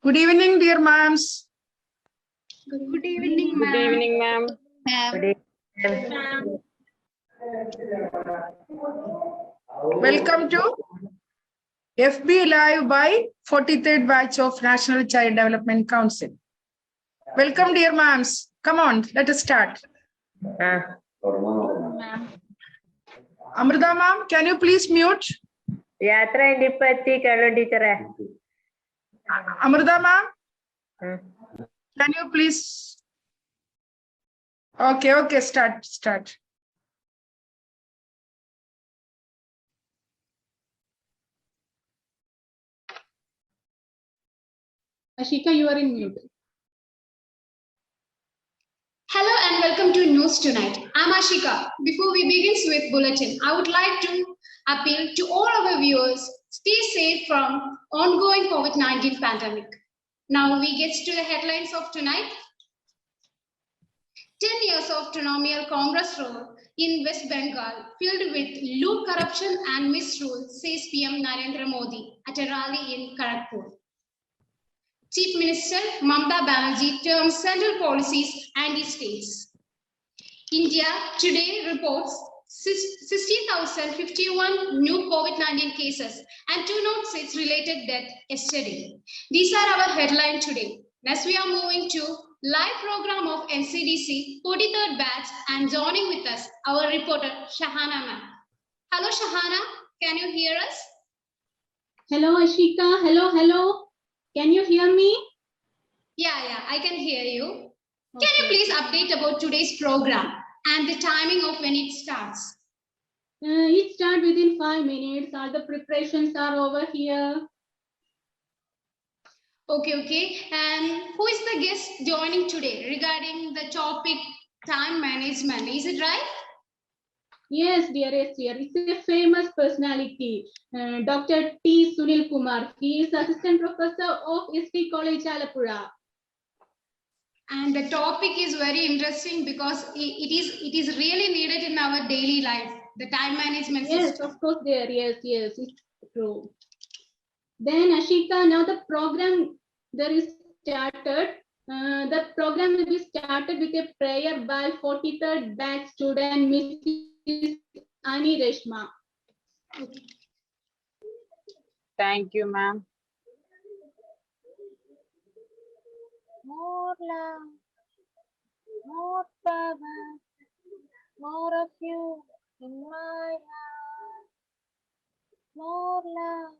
Good evening, dear ma'ams. Good evening, Good evening, ma'am. ma'am. Welcome to FB Live by 43rd batch of National Child Development Council. Welcome, dear ma'ams. Come on, let us start. Amrita ma'am, can you please mute? യാത്ര പറ്റി കേളോ ടീച്ചറെ. Amrita ma'am, can you please? Okay, start. Ashika, you are in mute. Hello and welcome to News Tonight. I'm Ashika. Before we begin with bulletin, I would like to appeal to all our viewers, stay safe from ongoing COVID-19 pandemic. Now we get to the headlines of tonight. 10 years of Trinamool Congress rule in West Bengal filled with loot, corruption and misrule, says PM Narendra Modi at a rally in Kharagpur. Chief Minister Mamata Banerjee terms central policies anti-states. India today reports 60,051 new COVID-19 cases and 206 related deaths yesterday. These are our headlines today. Next we are moving to live program of Ncdc 43rd batch and joining with us our reporter Shahana ma'am. Hello Shahana, can you hear us? Hello, Ashika. Hello. Can you hear me? Yeah, I can hear you. Okay. Can you please update about today's program and the timing of when it starts? It starts within 5 minutes. All the preparations are over here. Okay. And who is the guest joining today regarding the topic time management? Is it right? Yes, dear. It's a famous personality, Dr. T.Sunilkumar. He is assistant professor of ST College, Alapura. And the topic is very interesting because it is really needed in our daily life. The time management Yes, system. of course, there. Yes, it's true. Then Ashika, now the program there is started. The program will be started with a prayer by 43rd batch student Mrs. Ani Reshma. Okay. Thank you, ma'am. More love, more power, more of you in my life. More love,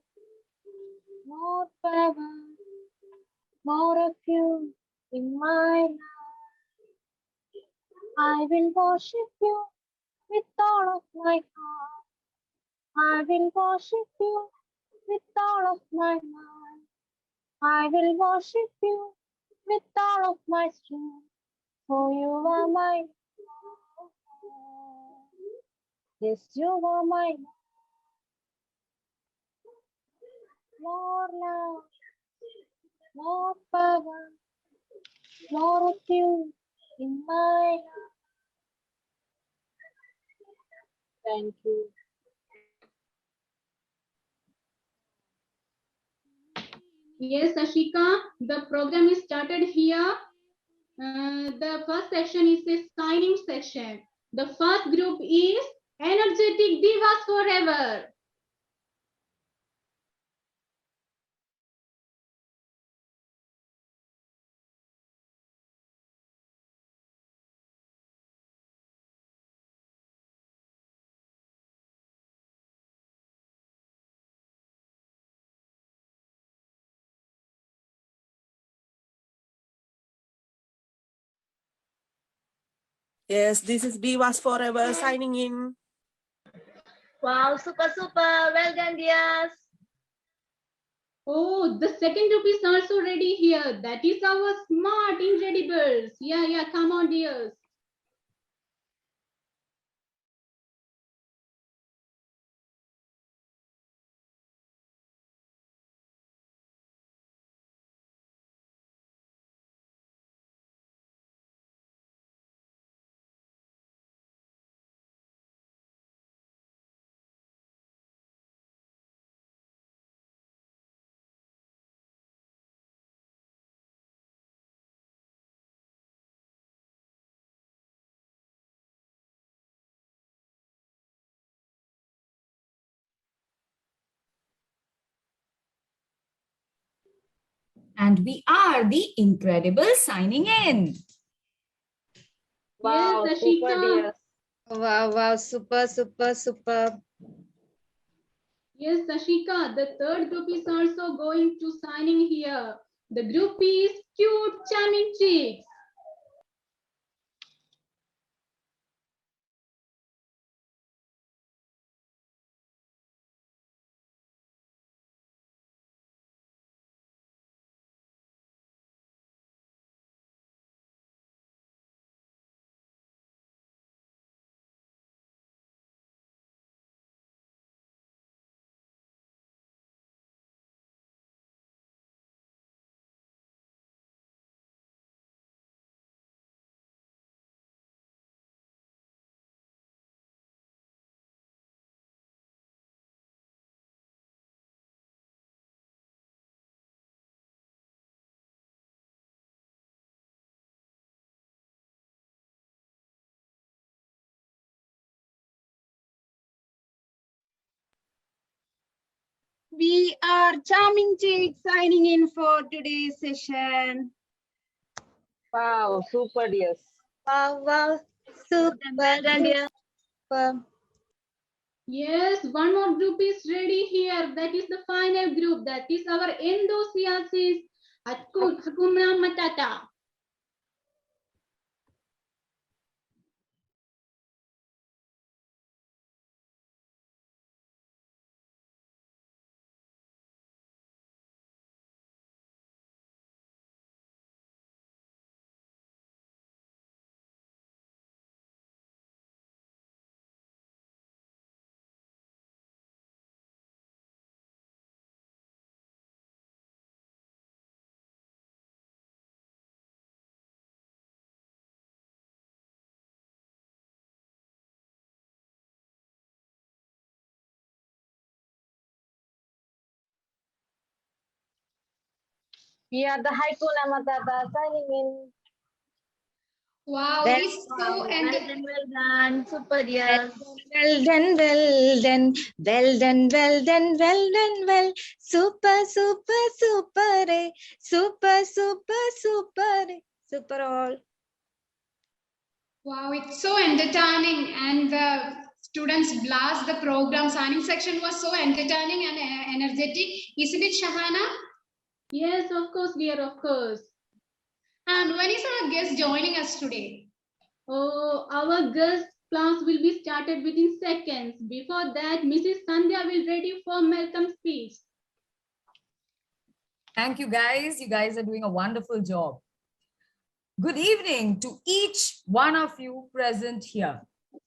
more power, more of you in my life. I will worship you with all of my heart. I will worship you with all of my mind. I will worship you with all of my strength. For you are my Lord. Yes, you are my Lord. More love, more power, more of you in my life. Thank you. Yes, Ashika, the program is started here. The first section is a signing section. The first group is Energetic Divas Forever. Yes, this is Divas Forever signing in. Wow, super. Well done, dears. Oh, the second group is also ready here. That is our smart Incredibles. Yeah, come on, dears. And we are the Incredible signing in. Wow, Yes, super Ashika. dear. Wow, wow, super, super, super. Yes, Ashika, the third group is also going to signing here. The group is Cute Charming Chicks. We are Charming Chicks signing in for today's session. Wow, super dear. Wow, wow, super, dear. Super. Yes, one more group is ready here. That is the final group. That is our enthusiasts. Hakuna Matata. We are the Haikuna Matata signing in. Wow, Well, it is so well done, super dear. Well done, super, super, super, super, super, super, super all. Wow, it's so entertaining, and the students blast the program. Signing section was so entertaining and energetic, isn't it, Shahana? Yes, of course, dear, of course. And when is our guest joining us today? Oh, our guest class will be started within seconds. Before that, Mrs. Sandhya will ready for welcome speech. Thank you, guys. You guys are doing a wonderful job. Good evening to each one of you present here.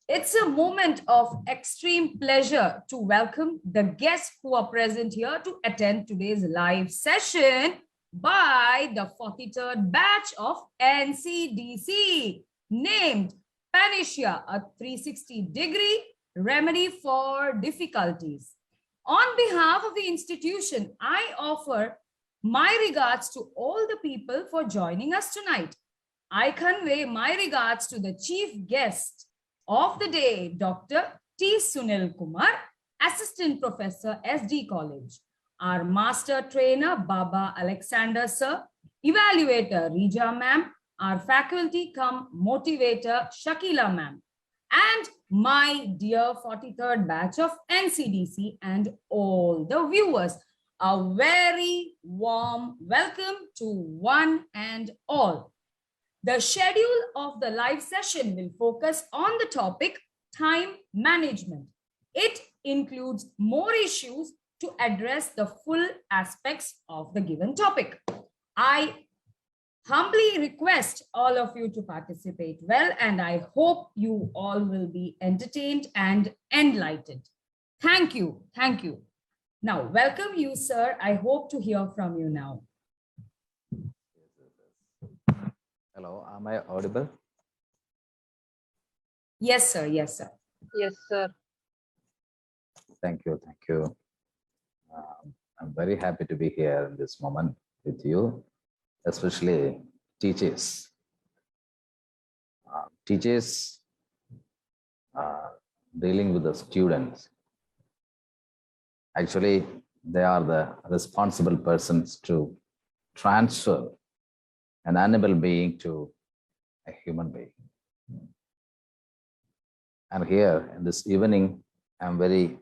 It's a moment of extreme pleasure to welcome the guests who are present here to attend today's live session by the 43rd batch of NCDC, named Panacea, a 360-degree remedy for difficulties. On behalf of the institution, I offer my regards to all the people for joining us tonight. I convey my regards to the chief guest of the day, Dr. T.Sunilkumar, Assistant Professor, SD College, our Master Trainer, Baba Alexander Sir, Evaluator, Rija Ma'am, our Faculty cum Motivator, Shakila Ma'am, and my dear 43rd batch of NCDC and all the viewers. A very warm welcome to one and all. The schedule of the live session will focus on the topic time management. It includes more issues to address the full aspects of the given topic. I humbly request all of you to participate well, and I hope you all will be entertained and enlightened. Thank you. Thank you. Now, welcome you, sir. I hope to hear from you now. Hello, am I audible? Yes, sir. Yes, sir. Yes, sir. Thank you. Thank you. I'm very happy to be here in this moment with you, especially teachers. Teachers dealing with the students. Actually, they are the responsible persons to transfer an animal being to a human being. And here in this evening, I'm very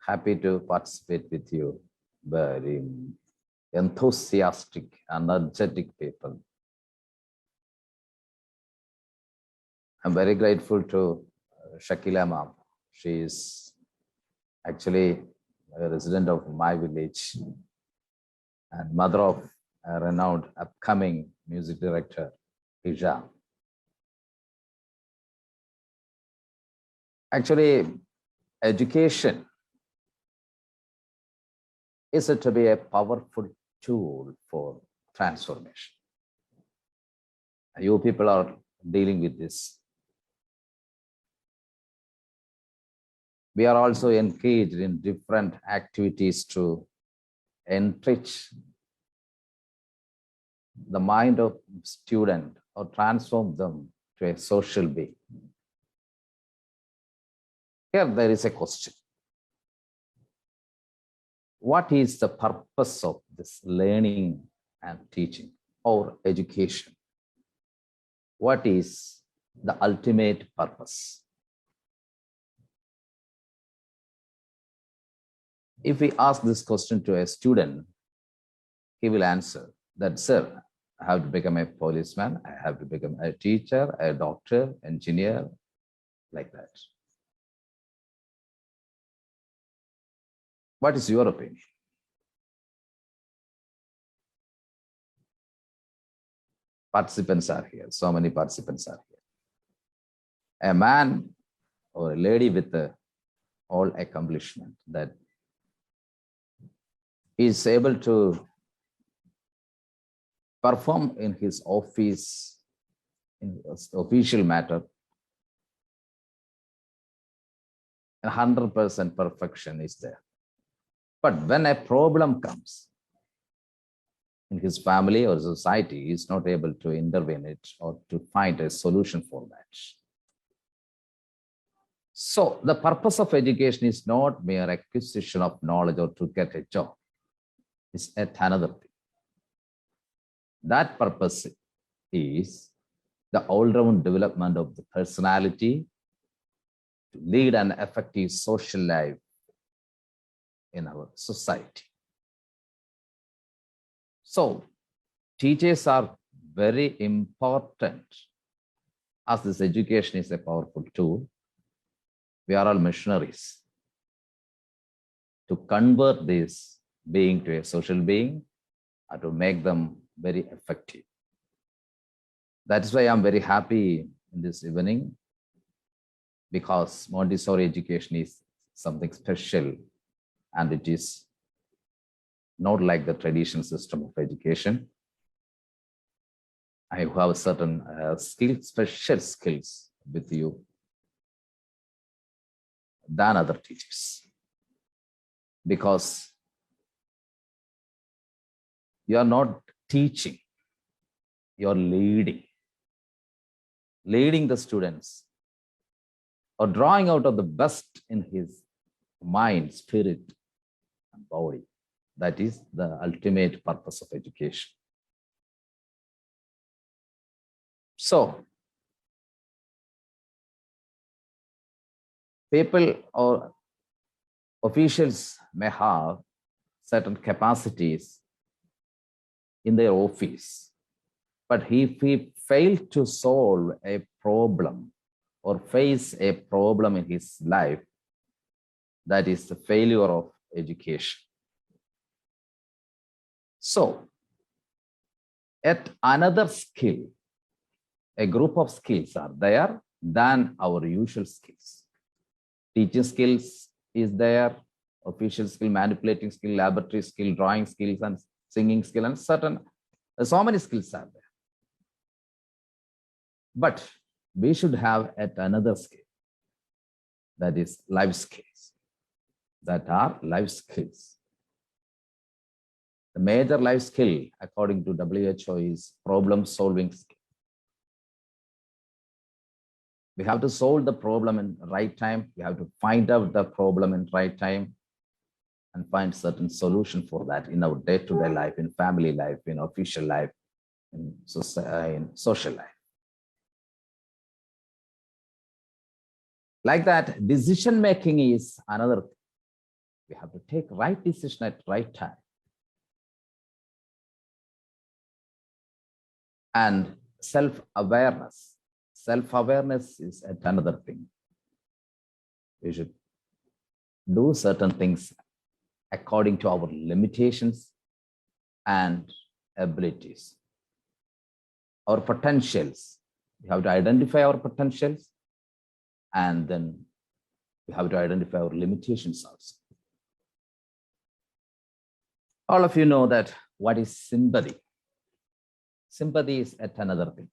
happy to participate with you. Very enthusiastic, energetic people. I'm very grateful to Shakila ma'am. She is actually a resident of my village and mother of a renowned upcoming music director, Isha. Actually, education is to be a powerful tool for transformation. You people are dealing with this. We are also engaged in different activities to enrich the mind of student or transform them to a social being. Here there is a question. What is the purpose of this learning and teaching or education? What is the ultimate purpose? If we ask this question to a student, he will answer that, sir, I have to become a policeman, I have to become a teacher, a doctor, engineer, like that. What is your opinion? Participants are here. So many participants are here. A man or a lady with all accomplishment that is able to perform in his office, in his official matter, 100% perfection is there. But when a problem comes in his family or society, he is not able to intervene it or to find a solution for that. So the purpose of education is not mere acquisition of knowledge or to get a job. It's another thing. That purpose is the all-round development of the personality to lead an effective social life in our society. So teachers are very important as this education is a powerful tool. We are all missionaries to convert this being to a social being and to make them very effective. That is why I'm very happy in this evening, because Montessori education is something special and it is not like the traditional system of education. I have certain skills, special skills with you than other teachers, because you are not teaching, you are leading the students or drawing out of the best in his mind, spirit, and body. That is the ultimate purpose of education. So, people or officials may have certain capacities in their office, but if he failed to solve a problem or face a problem in his life, that is the failure of education. So, yet another skill, a group of skills are there than our usual skills. Teaching skills is there, official skill, manipulating skill, laboratory skill, drawing skills, and singing skill, and certain, so many skills are there. But we should have at another skill, that is life skills, that are life skills. The major life skill, according to WHO, is problem-solving skill. We have to solve the problem in the right time. We have to find out the problem in the right time. and find certain solution for that in our day-to-day life, in family life, in official life, in social life. Like that, decision making is another thing. We have to take right decision at right time. And self-awareness. Self-awareness is another thing. We should do certain things according to our limitations and abilities. Our potentials. We have to identify our potentials, and then we have to identify our limitations also. All of you know that what is sympathy. Sympathy is at another thing.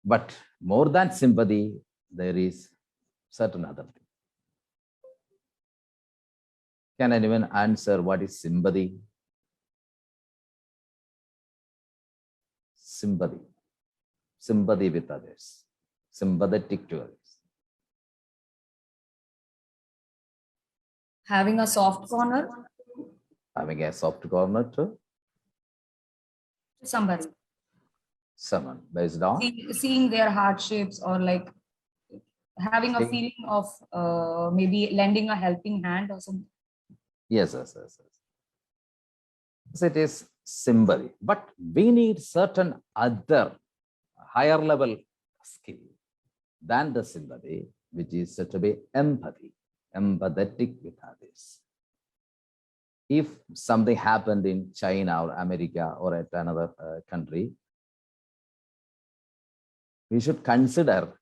But more than sympathy, there is certain other thing. Can anyone answer what is sympathy? Sympathy. Sympathy with others. Sympathetic to others. Having a soft corner Having a soft corner to to somebody. someone based on Seeing their hardships, or like having a feeling of maybe lending a helping hand or something. yes. So it is sympathy, but we need certain other higher level skill than the sympathy, which is said to be empathy, empathetic with others. If something happened in China or America or at another country, we should consider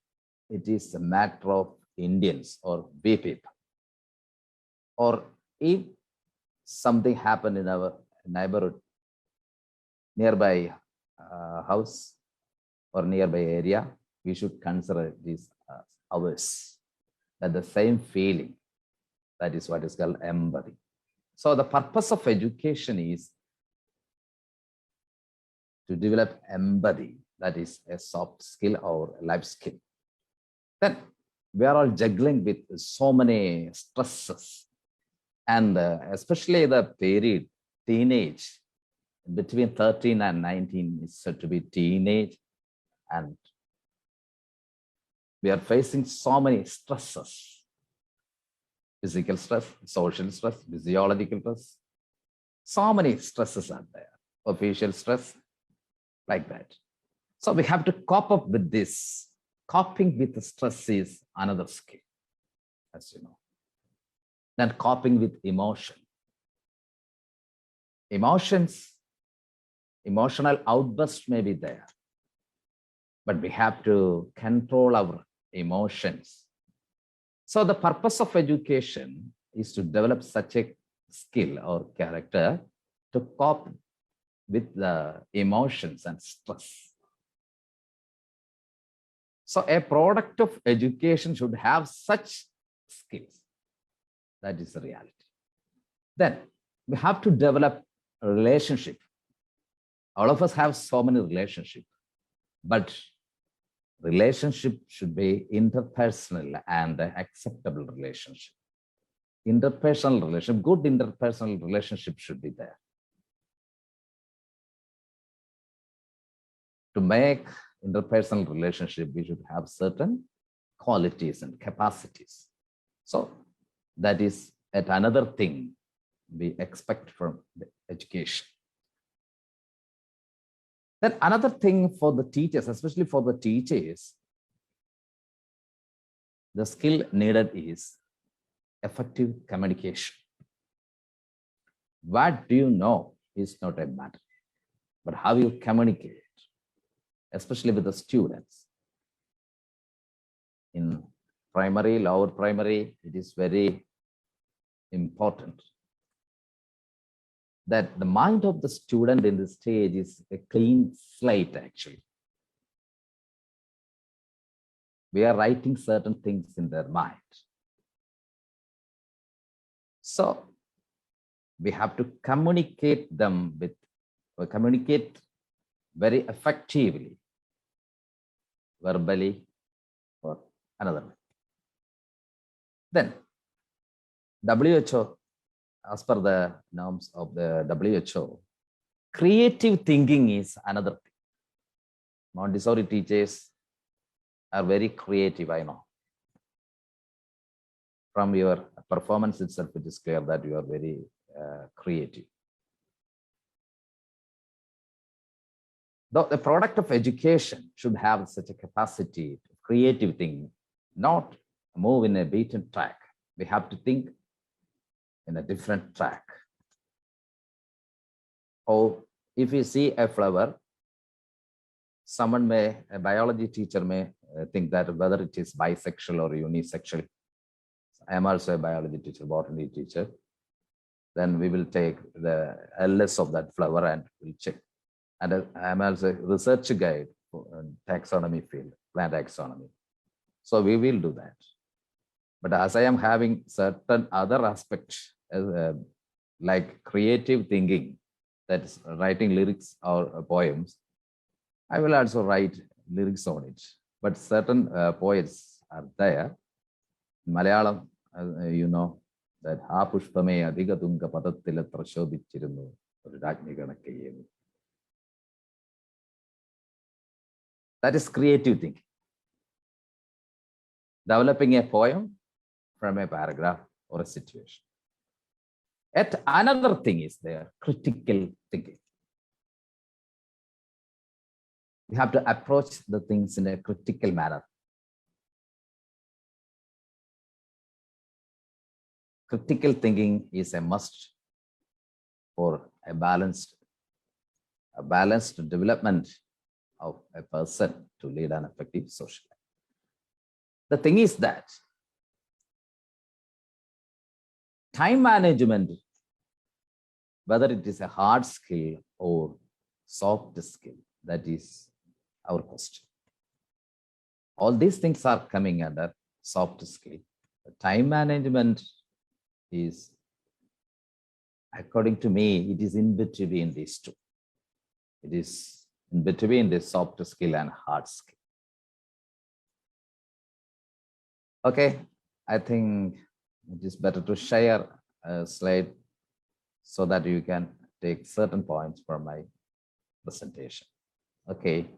it is a matter of Indians or we people. Or if something happened in our neighborhood, nearby house or nearby area, we should consider this as ours. That the same feeling, that is what is called empathy. So the purpose of education is to develop empathy, that is a soft skill or life skill. Then we are all juggling with so many stresses, and especially the period, teenage, between 13 and 19 is said to be teenage, and we are facing so many stresses. Physical stress, social stress, physiological stress. So many stresses are there. Official stress, like that. So we have to cope up with this. Coping with the stress is another skill, as you know. Then coping with emotion. Emotions, emotional outbursts may be there, but we have to control our emotions. So the purpose of education is to develop such a skill or character to cope with the emotions and stress. So a product of education should have such skills. That is the reality. Then we have to develop a relationship. All of us have so many relationships, but relationship should be interpersonal and acceptable relationship. Interpersonal relationship, good interpersonal relationship should be there. To make interpersonal relationship, we should have certain qualities and capacities. So that is at another thing we expect from the education. Then another thing for the teachers, especially for the teachers, the skill needed is effective communication. What do you know is not a matter, but how you communicate, especially with the students. In primary, lower primary, it is very important that the mind of the student in this stage is a clean slate, actually. We are writing certain things in their mind. So we have to communicate them with, or communicate very effectively, verbally or another way. Then WHO as per the norms of the WHO, creative thinking is another thing. Montessori teachers are very creative, I know. From your performance itself, it is clear that you are very creative. The product of education should have such a capacity, creative thinking, not move in a beaten track. We have to think in a different track. Or if you see a flower, someone may, a biology teacher may think that whether it is bisexual or unisexual. I am also a biology teacher, botany teacher. Then we will take the LS of that flower and we'll check. And I am also a research guide for taxonomy field, plant taxonomy. So we will do that. But as I am having certain other aspects, like creative thinking, that is writing lyrics or poems, I will also write lyrics on it. But certain poets are there. In Malayalam, you know, that Ha Pushpame Adigatunga Padattila Trashobhichirunnu oru ragni kanakku. That is creative thinking. Developing a poem from a paragraph or a situation. Yet another thing is there, critical thinking. We have to approach the things in a critical manner. Critical thinking is a must for a balanced development of a person to lead an effective social life. The thing is that time management, whether it is a hard skill or soft skill, that is our question. All these things are coming under soft skill. The time management is, according to me, it is in between these two. It is in between the soft skill and hard skill. Okay, I think it is better to share a slide so that you can take certain points from my presentation. Okay.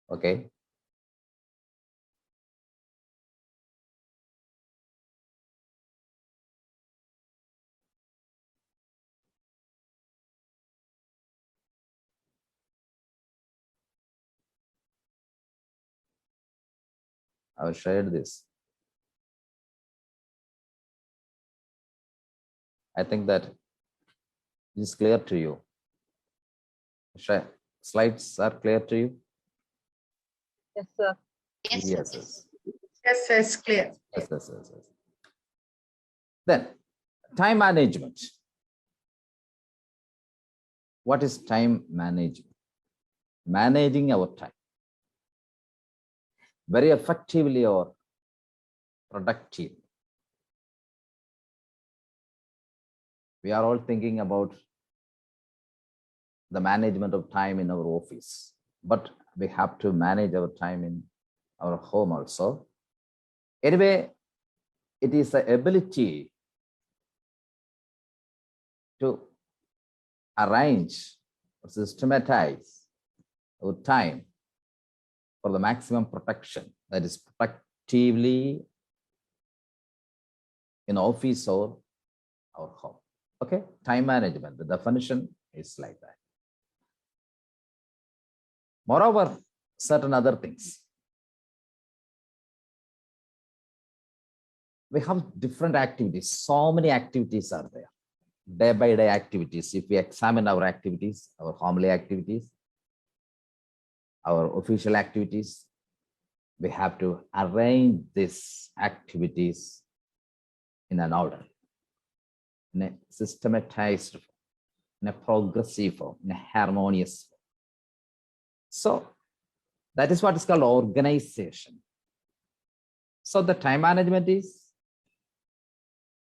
Okay. I will share this. I think that it is clear to you. Slides are clear to you? Yes, sir. Yes, sir. Yes, yes. Yes, yes, clear. Yes. Then, time management. What is time management? Managing our time very effectively or productive. We are all thinking about the management of time in our office, but we have to manage our time in our home also. Anyway, it is the ability to arrange or systematize our time for the maximum protection, that is productively in office or our home. Okay, time management, the definition is like that. Moreover, certain other things. We have different activities. So many activities are there. Day by day activities. If we examine our activities, our homely activities, our official activities, we have to arrange these activities in an order. in a systematized form, in a progressive form, in a harmonious form. So that is what is called organization. So the time management is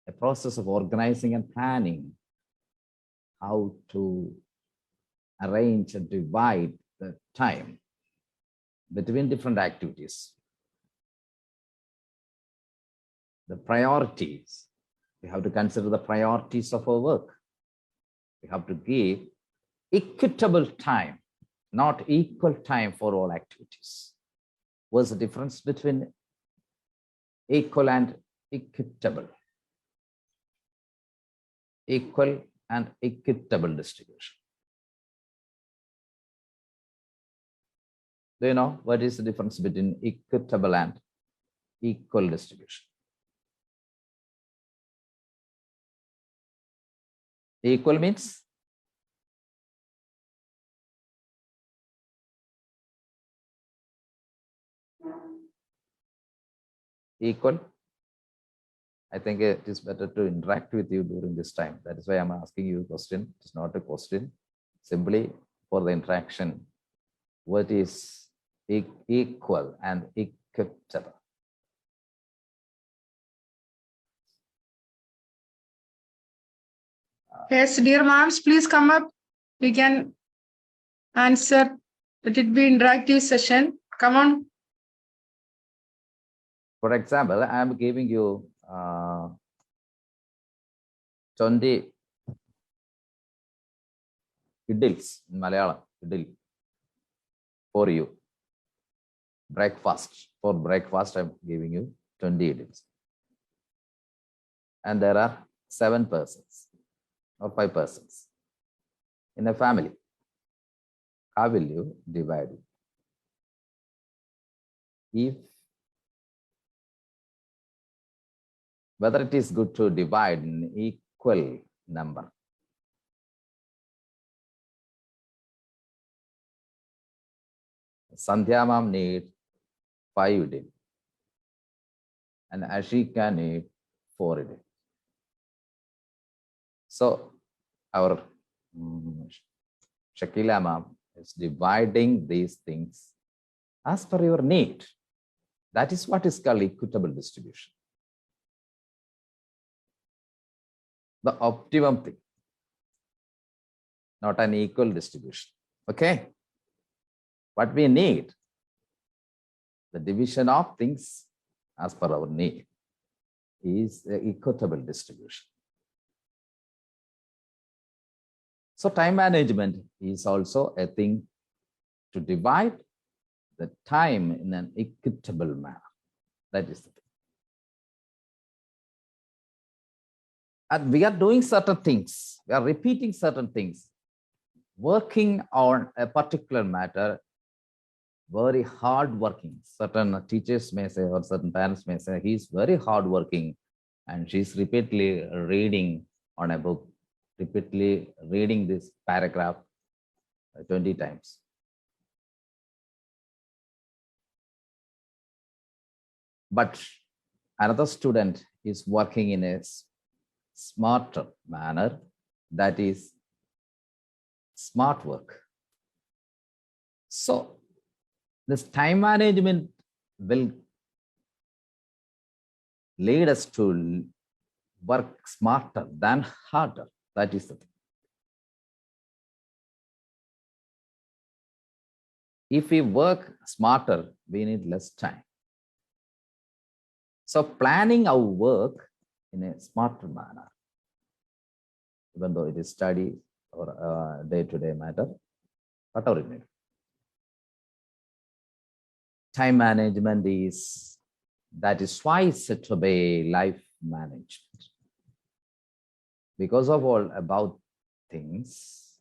a process of organizing and planning how to arrange and divide the time between different activities. The priorities, we have to consider the priorities of our work. We have to give equitable time, not equal time for all activities. What's the difference between equal and equitable? Equal and equitable distribution. Do you know what is the difference between equitable and equal distribution? Equal means equal. I think it is better to interact with you during this time. That is why I'm asking you a question. It's not a question. Simply for the interaction. What is equal and equitable? Yes, dear moms, please come up. We can answer. Let it be interactive session. Come on. For example, I'm giving you 20 idils in Malayalam, idil, for you. Breakfast. For breakfast, I'm giving you 20 idils. And there are 7 persons or 5 persons in a family. How will you divide it? If whether it is good to divide in equal number. Sandhya ma'am need 5 idil and Ashika need 4 idil. So our Shakila ma'am is dividing these things as per your need. That is what is called equitable distribution. The optimum thing, not an equal distribution. Okay. What we need, the division of things as per our need, is the equitable distribution. So time management is also a thing to divide the time in an equitable manner. That is the thing. And we are doing certain things. We are repeating certain things, working on a particular matter, very hard working. Certain teachers may say, or certain parents may say, he's very hard working, and she's repeatedly reading on a book, repeatedly reading this paragraph 20 times. But another student is working in a smarter manner, that is smart work. So this time management will lead us to work smarter than harder. That is the thing. If we work smarter, we need less time. So planning our work in a smarter manner, even though it is study or day-to-day matter, whatever it may be. Time management that is why it's said to be life management. Because of all about things,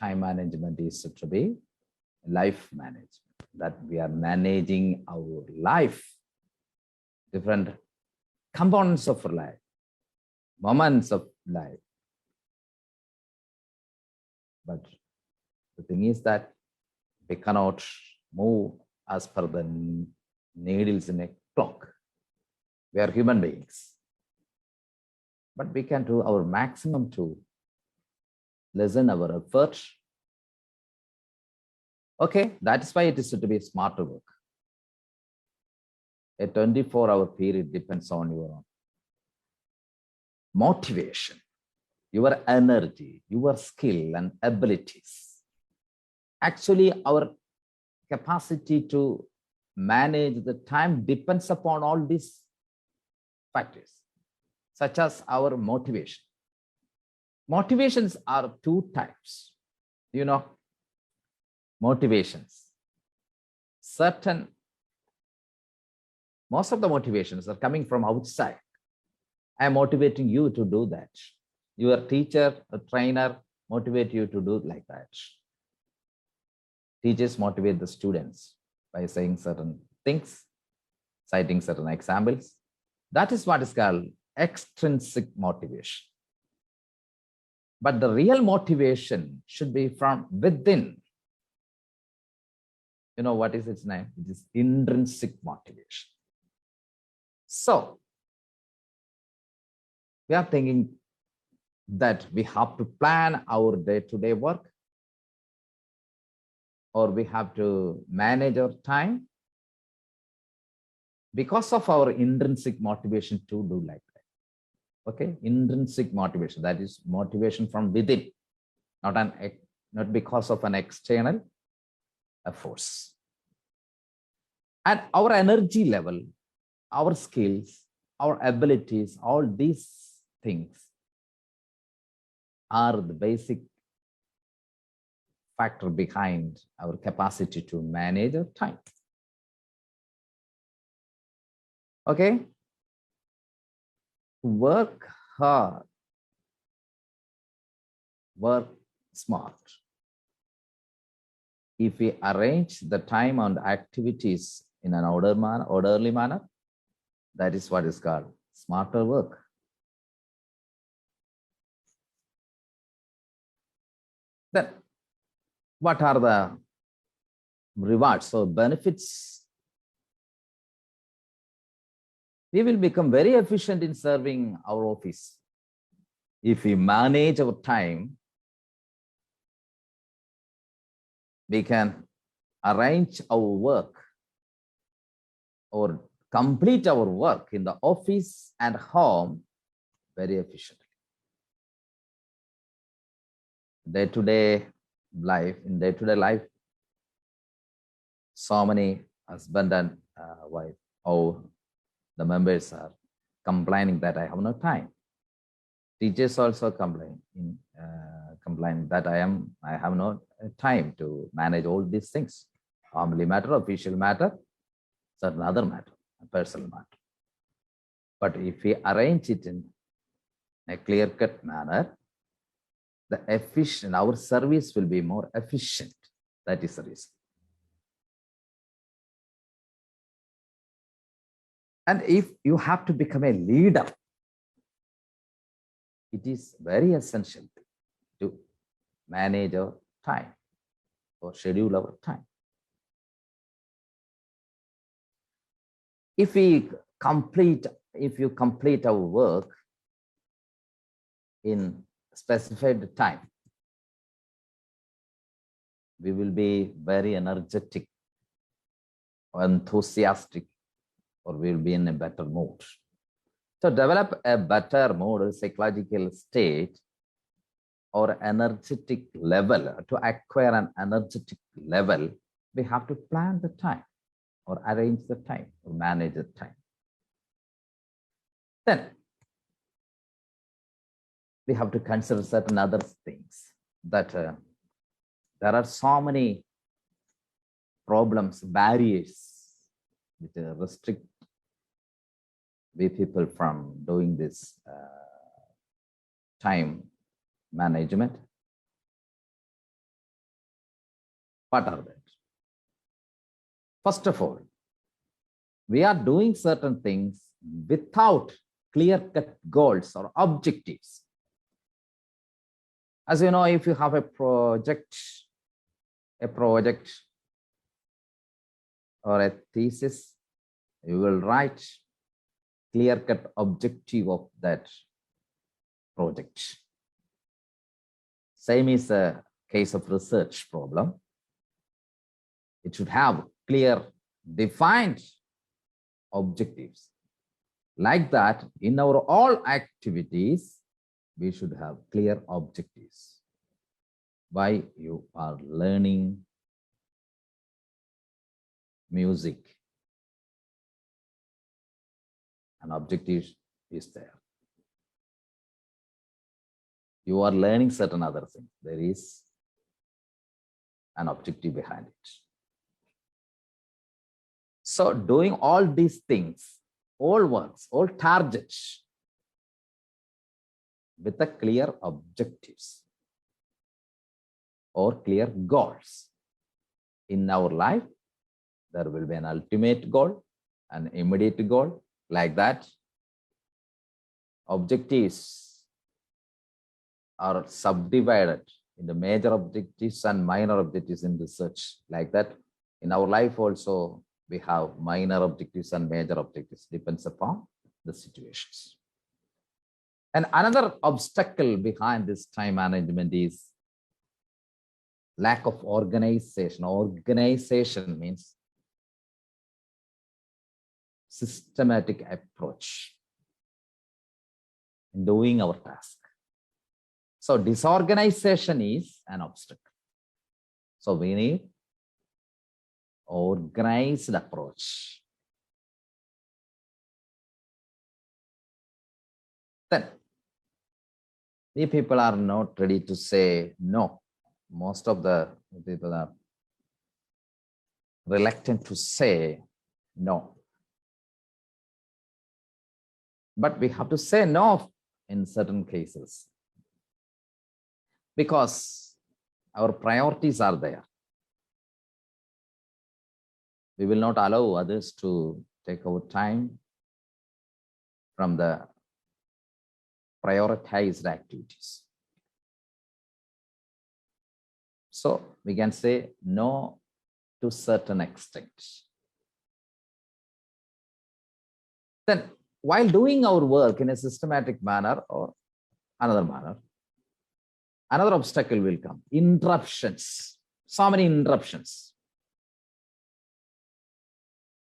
time management is said to be life management, that we are managing our life, different components of life, moments of life. But the thing is that we cannot move as per the needles in a clock. We are human beings. but we can do our maximum to lessen our effort. Okay, that's why it is to be smarter work. A 24-hour period depends on your motivation, your energy, your skill and abilities. Actually, our capacity to manage the time depends upon all these factors, such as our motivation. Motivations are two types, motivations. Most of the motivations are coming from outside. I am motivating you to do that. Your teacher, a trainer, motivate you to do like that. Teachers motivate the students by saying certain things, citing certain examples. That is what is called extrinsic motivation. But the real motivation should be from within. You know what is its name? It is intrinsic motivation. So we are thinking that we have to plan our day-to-day work, or we have to manage our time because of our intrinsic motivation to do like that. Okay, intrinsic motivation, that is motivation from within, not because of an external force. And our energy level, our skills, our abilities, all these things are the basic factor behind our capacity to manage our time. Okay, work hard, work smart. If we arrange the time and activities in an orderly manner, that is what is called smarter work. Then, what are the rewards or benefits? We will become very efficient in serving our office if we manage our time. We can arrange our work or complete our work in the office and home very efficiently. Day-to-day life, so many husband and wife, the members are complaining that I have no time. Teachers also complain that I have no time to manage all these things. Family matter, official matter, certain other matter, personal matter. But if we arrange it in a clear-cut manner, our service will be more efficient. That is the reason. And if you have to become a leader, it is very essential to manage our time or schedule our time. If you complete our work in specified time, we will be very energetic, enthusiastic, or we will be in a better mood. To develop a better mood or psychological state or energetic level, to acquire an energetic level, we have to plan the time or arrange the time or manage the time. Then we have to consider certain other things, that there are so many problems, barriers which restrict we people from doing this time management. What are they? First of all, we are doing certain things without clear-cut goals or objectives. As you know, if you have a project or a thesis, you will write clear-cut objective of that project. Same is a case of research problem. It should have clear, defined objectives. Like that, in our all activities, we should have clear objectives. Why you are learning music? An objective is there. You are learning certain other things. There is an objective behind it. So doing all these things, all works, all targets with a clear objectives or clear goals. In our life, there will be an ultimate goal, an immediate goal, like that. Objectives are subdivided into major objectives and minor objectives in research, like that. In our life also, we have minor objectives and major objectives, depends upon the situations. And another obstacle behind this time management is lack of organization. Organization means systematic approach in doing our task. So disorganization is an obstacle. So we need organized approach. Then the people are not ready to say no. Most of the people are reluctant to say no. But we have to say no in certain cases because our priorities are there. We will not allow others to take our time from the prioritized activities. So we can say no to certain extent. Then while doing our work in a systematic manner or another manner, another obstacle will come. Interruptions. So many interruptions.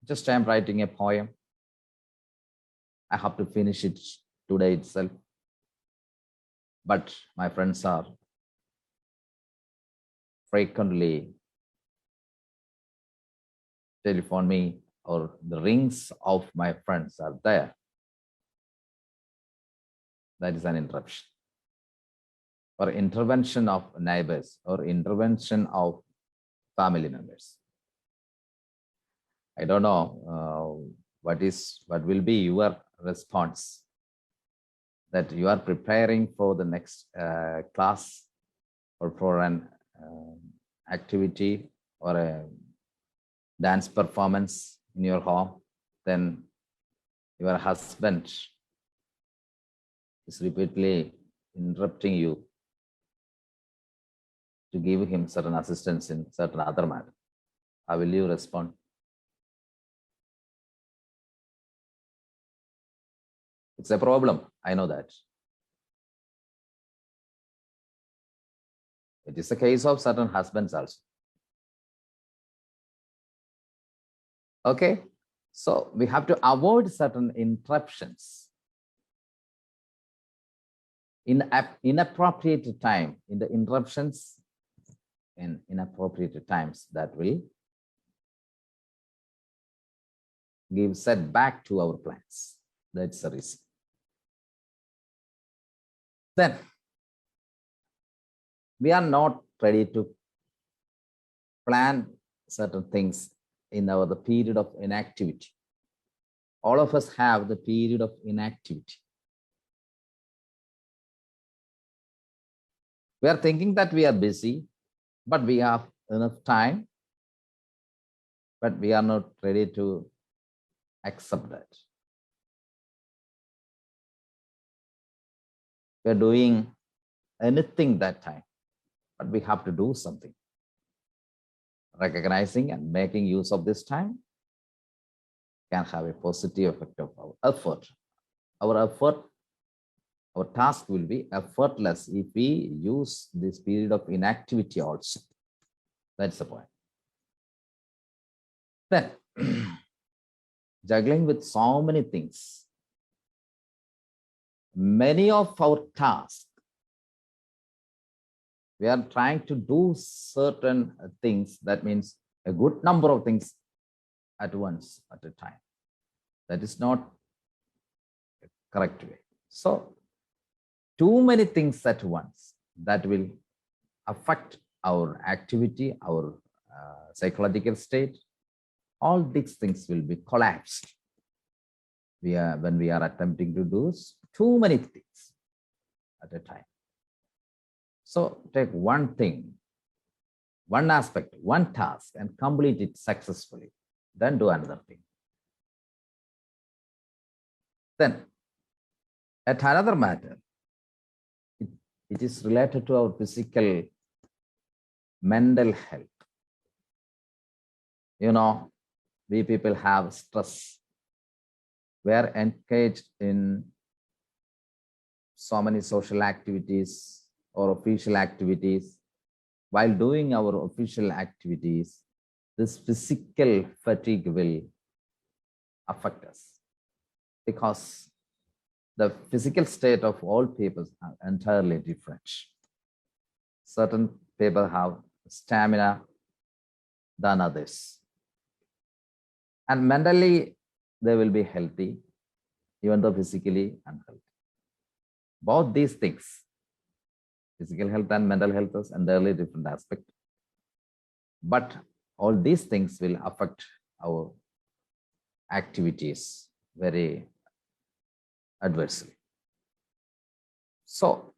Just I am writing a poem. I have to finish it today itself. But my friends are frequently telephone me, or the rings of my friends are there. That is an interruption. Or intervention of neighbors or intervention of family members. I don't know what will be your response, that you are preparing for the next class or for an activity or a dance performance in your home. Then your husband is repeatedly interrupting you to give him certain assistance in certain other matter. How will you respond? It's a problem. I know that. It is the case of certain husbands also. Okay, so we have to avoid certain interruptions. In inappropriate time, in the interruptions in inappropriate times, that will give setback to our plans. That's the reason. Then we are not ready to plan certain things in the period of inactivity. All of us have the period of inactivity. We are thinking that we are busy, but we have enough time, but we are not ready to accept that. We are doing anything that time, but we have to do something. Recognizing and making use of this time can have a positive effect of our effort. Our effort our task will be effortless if we use this period of inactivity also. That's the point. Then, juggling with so many things, many of our tasks, we are trying to do certain things. That means a good number of things at once, at a time. That is not a correct way. So, too many things at once, that will affect our activity, our psychological state. All these things will be collapsed when we are attempting to do too many things at a time. So take one thing, one aspect, one task, and complete it successfully. Then do another thing. Then, at another matter, it is related to our physical, mental health. You know, we people have stress. We are engaged in so many social activities or official activities. While doing our official activities, this physical fatigue will affect us, because the physical state of all people are entirely different. Certain people have stamina than others. And mentally, they will be healthy, even though physically unhealthy. Both these things, physical health and mental health, is entirely different aspect. But all these things will affect our activities very adversely. So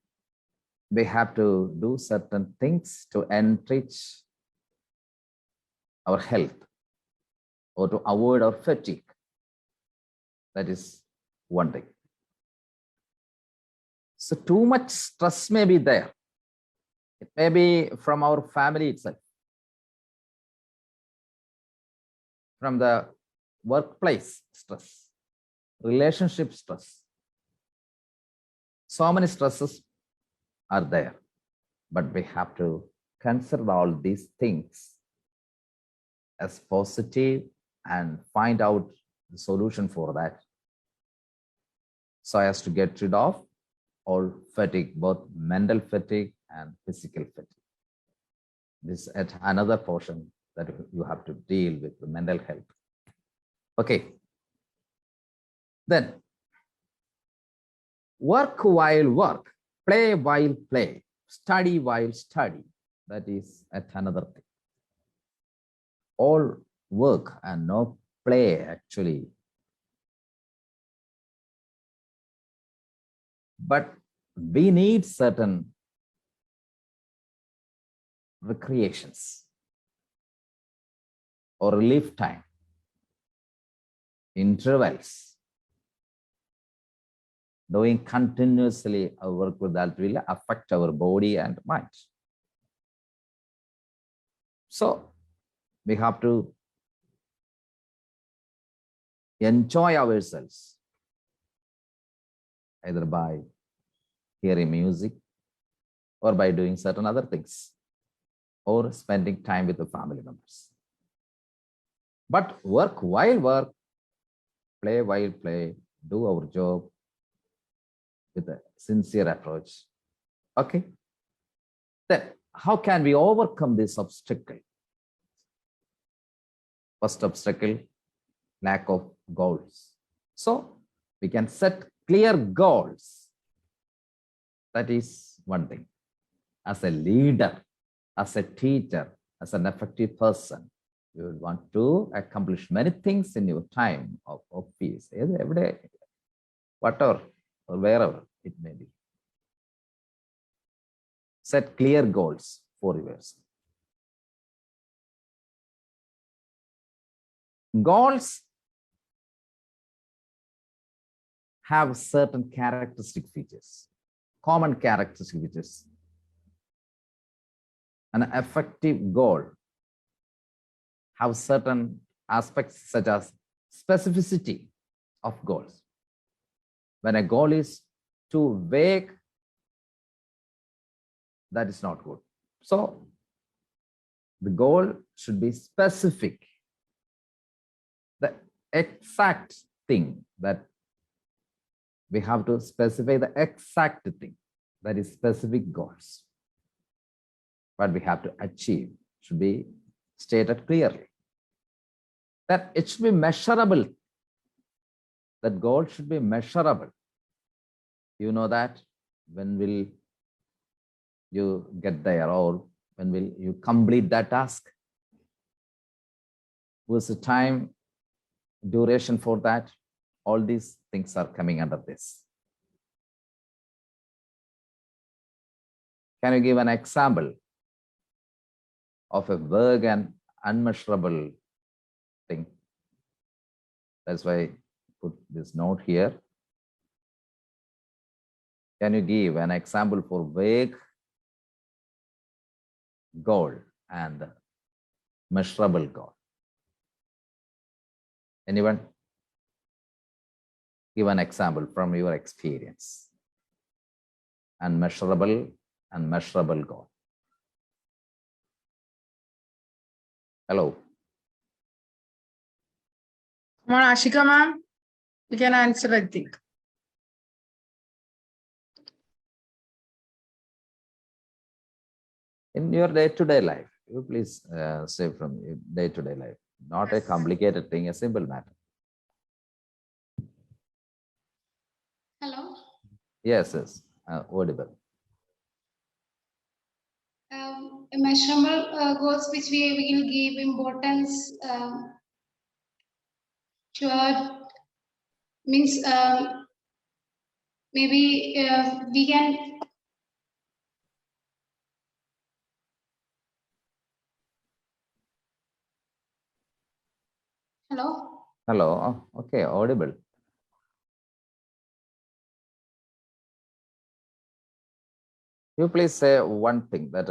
we have to do certain things to enrich our health or to avoid our fatigue. That is one thing. So too much stress may be there. It may be from our family itself, from the workplace stress, relationship stress. So many stresses are there, but we have to consider all these things as positive and find out the solution for that, so as to get rid of all fatigue, both mental fatigue and physical fatigue. This is at another portion that you have to deal with, the mental health. Okay. Then, work while work, play while play, study while study. That is at another thing. All work and no play, actually. But we need certain recreations or relief time, intervals. Doing continuously our work with that will affect our body and mind. So we have to enjoy ourselves, either by hearing music or by doing certain other things, or spending time with the family members. But work while work, play while play, do our job with a sincere approach. Okay. Then how can we overcome this obstacle? First obstacle, lack of goals. So we can set clear goals. That is one thing. As a leader, as a teacher, as an effective person, you would want to accomplish many things in your time of office, every day, whatever or wherever it may be. Set clear goals for yourself. Goals have certain characteristic features, common characteristic features. An effective goal have certain aspects such as specificity of goals. When a goal is too vague, that is not good. So the goal should be specific. The exact thing that we have to specify, the exact thing that is specific goals. What we have to achieve should be stated clearly. That it should be measurable. That goal should be measurable. You know that when will you get there, or when will you complete that task? What's the time duration for that? All these things are coming under this. Can you give an example of a vague and unmeasurable thing? That's why I put this note here. Can you give an example for vague goal and measurable goal? Anyone? Give an example from your experience. Unmeasurable and measurable goal. Hello. Come on, Ashika ma'am. You can answer, I think. In your day-to-day life, you please say from your day-to-day life, not a complicated thing, a simple matter. Hello. Yes, audible. Measurable goals which we will give importance to means maybe we can hello. Hello. Okay, audible. You please say one thing that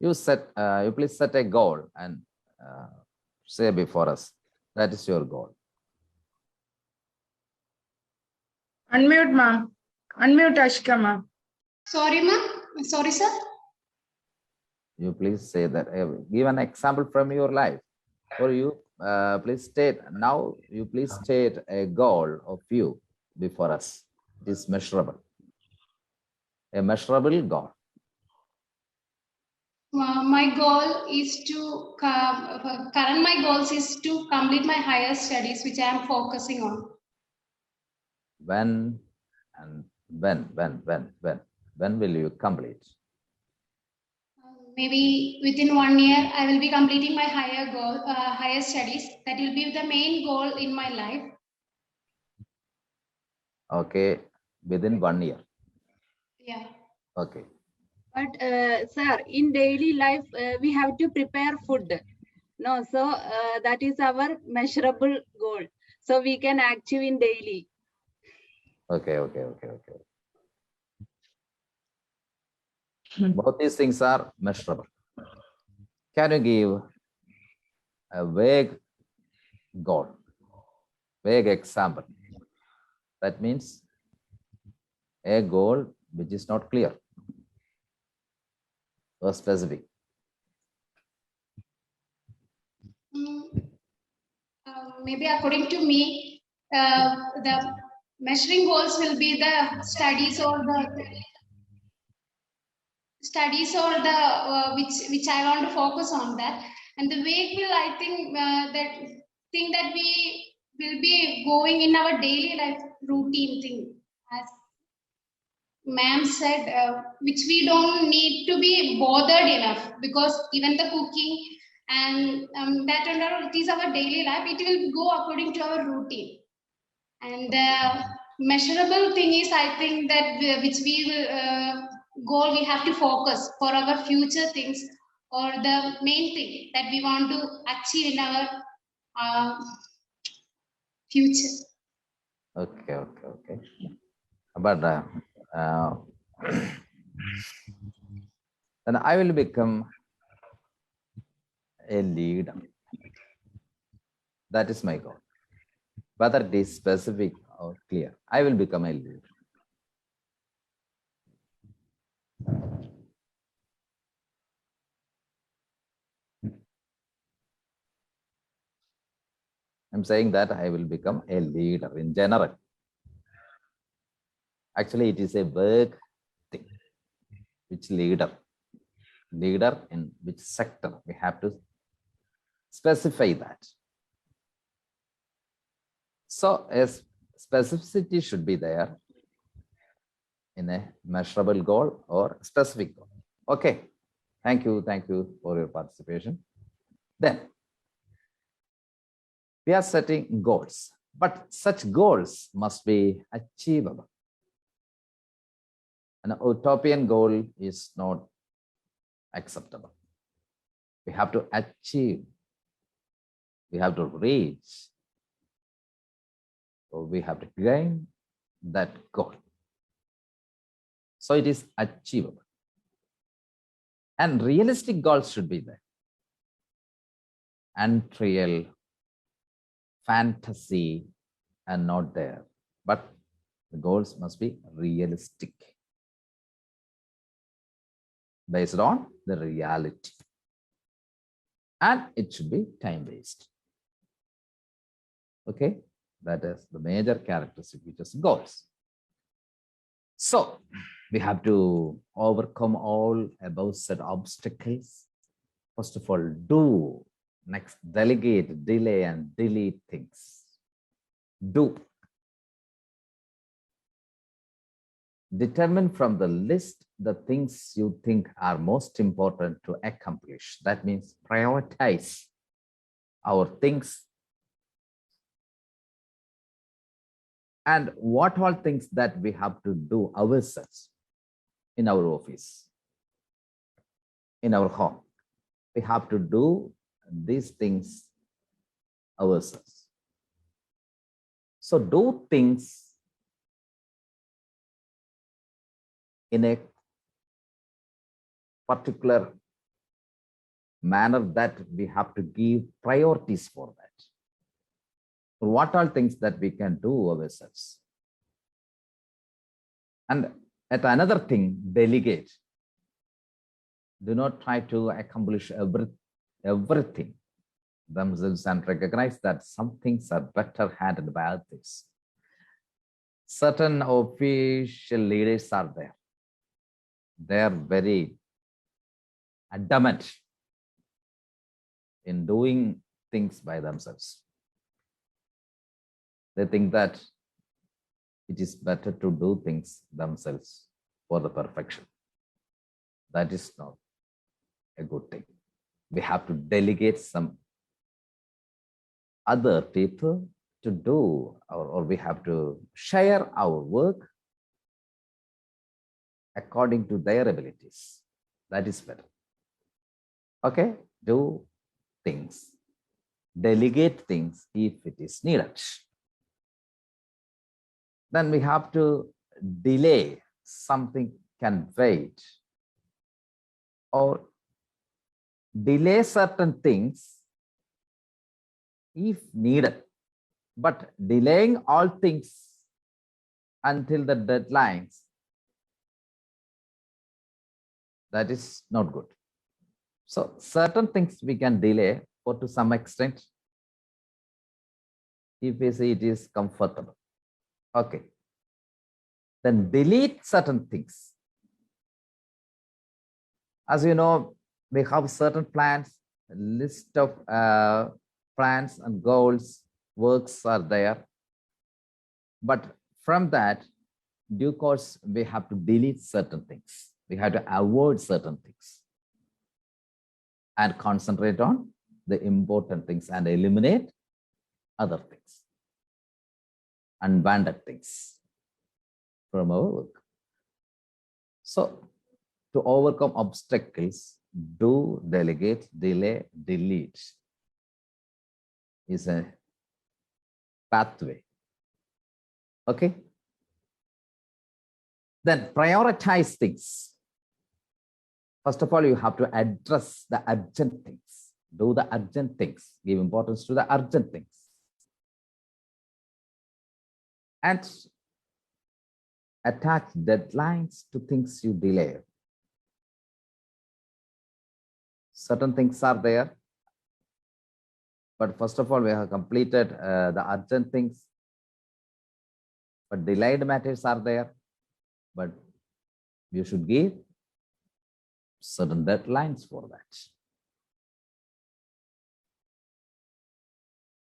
you please set a goal and say before us that is your goal. Unmute ma'am. Unmute Ashika ma'am. Sorry, ma'am. Sorry, sir. You please say that. Give an example from your life, or you please state now. You please state a goal of you before us. It is measurable. A measurable goal. My goal is to current my goals is to complete my higher studies, which I am focusing on. When will you complete? Maybe within 1 year, I will be completing my higher studies. That will be the main goal in my life. Okay, within 1 year. Yeah. Okay. But sir, in daily life, we have to prepare food. No, so that is our measurable goal. So we can achieve in daily. Okay. Both these things are measurable. Can you give a vague goal, vague example? That means a goal which is not clear or specific. Maybe according to me, the measuring goals will be the studies or the which I want to focus on that, and the vague will, I think that we will be going in our daily life routine thing, as ma'am said, which we don't need to be bothered enough, because even the cooking and that and all, it is our daily life. It will go according to our routine. And the measurable thing is, I think that which we will goal we have to focus for our future things, or the main thing that we want to achieve in our future. Okay. But then I will become a leader. That is my goal. Whether it is specific or clear, I will become a leader. I'm saying that I will become a leader in general. Actually, it is a vague thing. Which leader? Leader in which sector? We have to specify that. So a specificity should be there in a measurable goal or specific goal. Okay. Thank you for your participation. Then we are setting goals, but such goals must be achievable. An utopian goal is not acceptable. We have to achieve. We have to reach. So we have to gain that goal. So it is achievable. And realistic goals should be there. Unreal, fantasy, and not there. But the goals must be realistic, based on the reality. And it should be time-based. Okay, that is the major characteristic, which is goals. So we have to overcome all above said obstacles. First of all, do. Next, delegate, delay, and delete things. Do. Determine from the list the things you think are most important to accomplish. That means prioritize our things. And what all things that we have to do ourselves in our office, in our home. We have to do these things ourselves. So do things in a particular manner that we have to give priorities for that. What are things that we can do ourselves? And at another thing, delegate. Do not try to accomplish everything themselves and recognize that some things are better handled by others. Certain official leaders are there. They are very adamant in doing things by themselves. They think that it is better to do things themselves for the perfection. That is not a good thing. We have to delegate some other people to do, or we have to share our work according to their abilities. That is better. Okay, do things. Delegate things if it is needed. Then we have to delay. Something can wait. Or delay certain things if needed. But delaying all things until the deadlines, that is not good. So certain things we can delay or to some extent if we say it is comfortable. Okay. Then delete certain things. As you know, we have certain plans, a list of plans and goals, works are there. But from that, due course, we have to delete certain things. We have to avoid certain things and concentrate on the important things and eliminate other things, unwanted things from our work. So to overcome obstacles, do, delegate, delay, delete is a pathway. Okay. Then prioritize things. First of all, you have to address the urgent things. Do the urgent things. Give importance to the urgent things. And attach deadlines to things you delay. certain things are there. But first of all, we have completed the urgent things. But delayed matters are there. But you should give certain deadlines for that.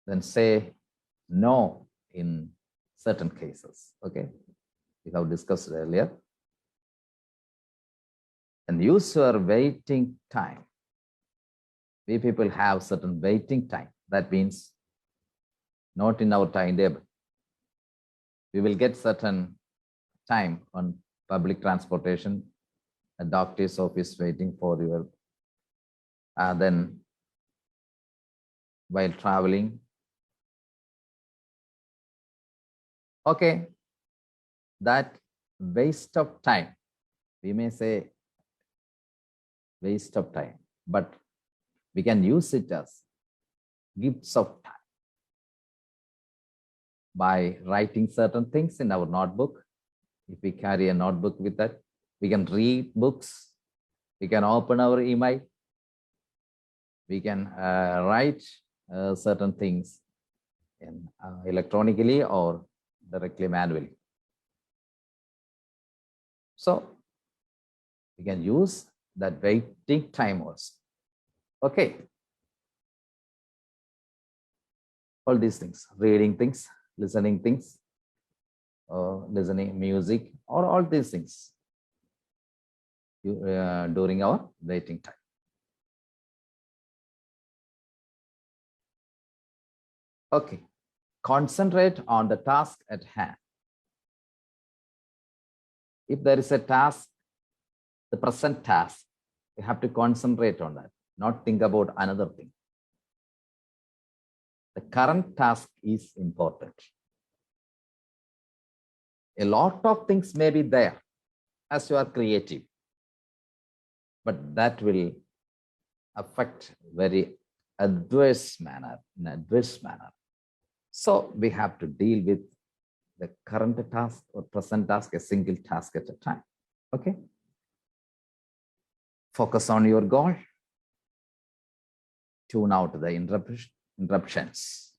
Then say no in certain cases. Okay, we have discussed earlier. And use your waiting time. We people have certain waiting time. That means not in our timetable. We will get certain time on public transportation, a doctor's office waiting for your, then while traveling. Okay, that waste of time, we may say waste of time, but we can use it as gifts of time by writing certain things in our notebook. If we carry a notebook with that, we can read books, we can open our email, we can write certain things in, electronically or directly manually. So we can use that waiting time also. Okay. All these things, reading things, listening things, listening music, or all these things during our waiting time. Okay. Concentrate on the task at hand. If there is a task, the present task, you have to concentrate on that, not think about another thing. The current task is important. A lot of things may be there as you are creative, but that will affect very adverse manner, in adverse manner. So we have to deal with the current task or present task, a single task at a time. Okay. Focus on your goal. Tune out the interruptions.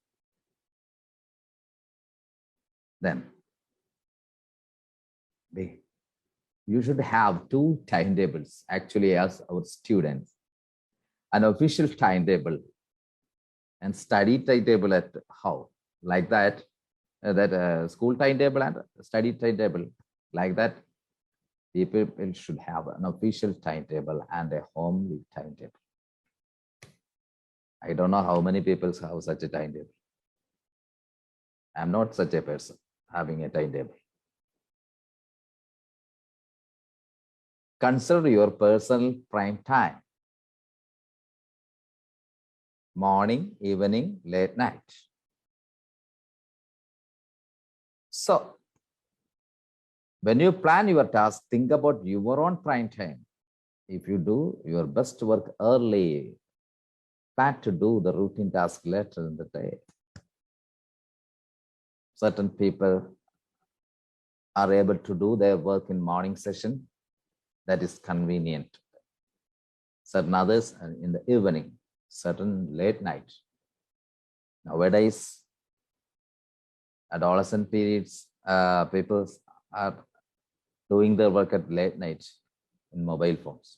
Then you should have 2 timetables actually as our students, an official timetable and study timetable at how, like that, school timetable and study timetable, like that. People should have an official timetable and a homely timetable. I don't know how many people have such a timetable. I'm not such a person having a timetable. Consider your personal prime time. Morning, evening, late night. So, when you plan your task, think about your own prime time. If you do your best work early, plan to do the routine task later in the day. Certain people are able to do their work in morning session. That is convenient. Certain others are in the evening, certain late night. Nowadays, adolescent periods, people are doing their work at late night in mobile phones.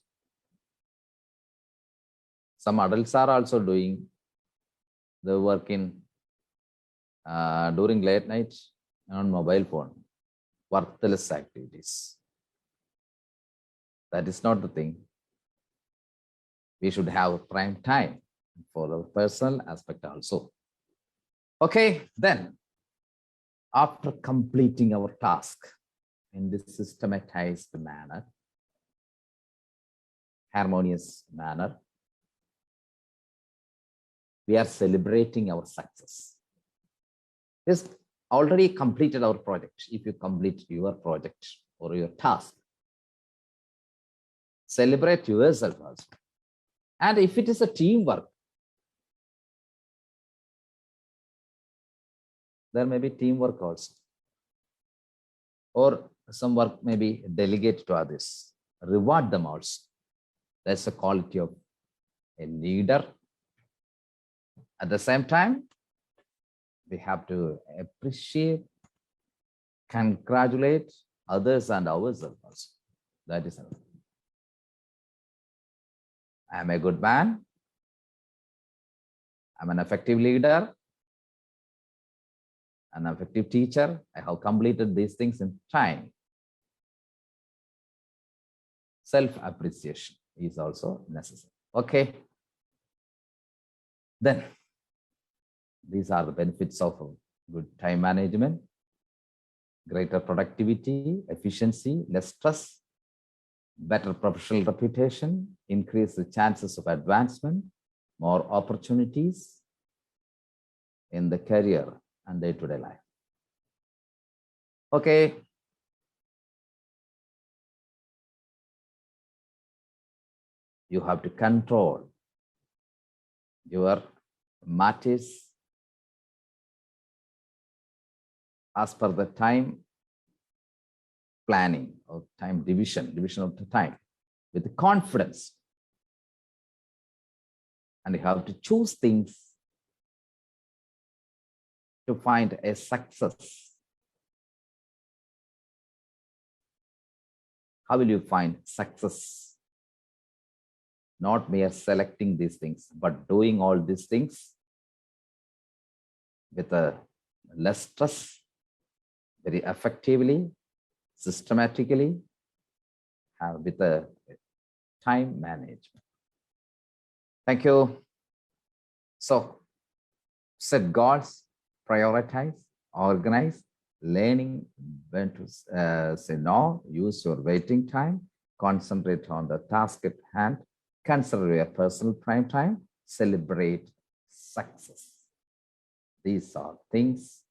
Some adults are also doing the work in during late night on mobile phone, worthless activities. That is not the thing. We should have prime time for the personal aspect also. Okay, then after completing our task in this systematized manner, harmonious manner, we are celebrating our success. This already completed our project. If you complete your project or your task, celebrate yourself also. And if it is a teamwork, there may be teamwork also. Or some work may be delegated to others. Reward them also. That's the quality of a leader. At the same time, we have to appreciate, congratulate others and ourselves also. That is another. I am a good man. I'm an effective leader, an effective teacher. I have completed these things in time. Self-appreciation is also necessary. Okay. Then, these are the benefits of good time management, greater productivity, efficiency, less stress, better professional reputation, increase the chances of advancement, more opportunities in the career and day-to-day life. Okay. You have to control your matters as per the time planning or time division of the time with confidence. And you have to choose things to find a success. How will you find success? Not mere selecting these things, but doing all these things with a less stress, very effectively, systematically, with a time management. Thank you. So, set goals, prioritize, organize, learning when to say no, use your waiting time, concentrate on the task at hand, consider your personal prime time, celebrate success. These are things.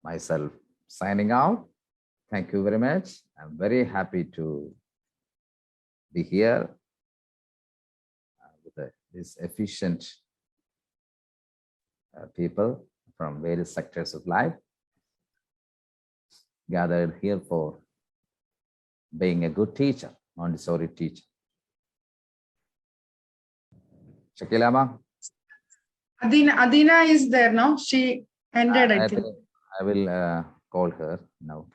Myself signing out. Thank you very much. I'm very happy to be here with these efficient people from various sectors of life gathered here for being a good teacher, Montessori teacher. Shakila ma? Adina is there now. She ended, I think. I will call her now.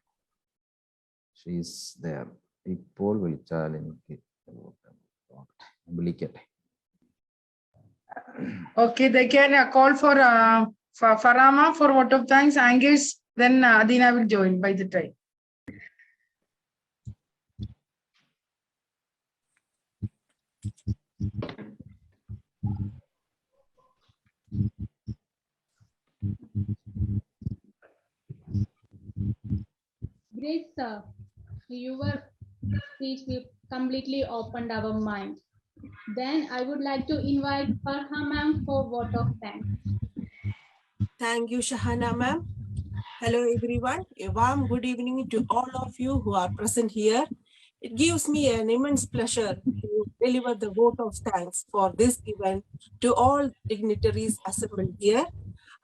She's there. People will tell Okay, they can call for Farama for vote of thanks. Angus, then Adina will join by the time. Great, sir. Your speech will completely opened our mind. Then I would like to invite Farha ma'am for vote of thanks. Thank you, Shahana ma'am. Hello, everyone. A warm good evening to all of you who are present here. It gives me an immense pleasure to deliver the vote of thanks for this event to all dignitaries assembled here.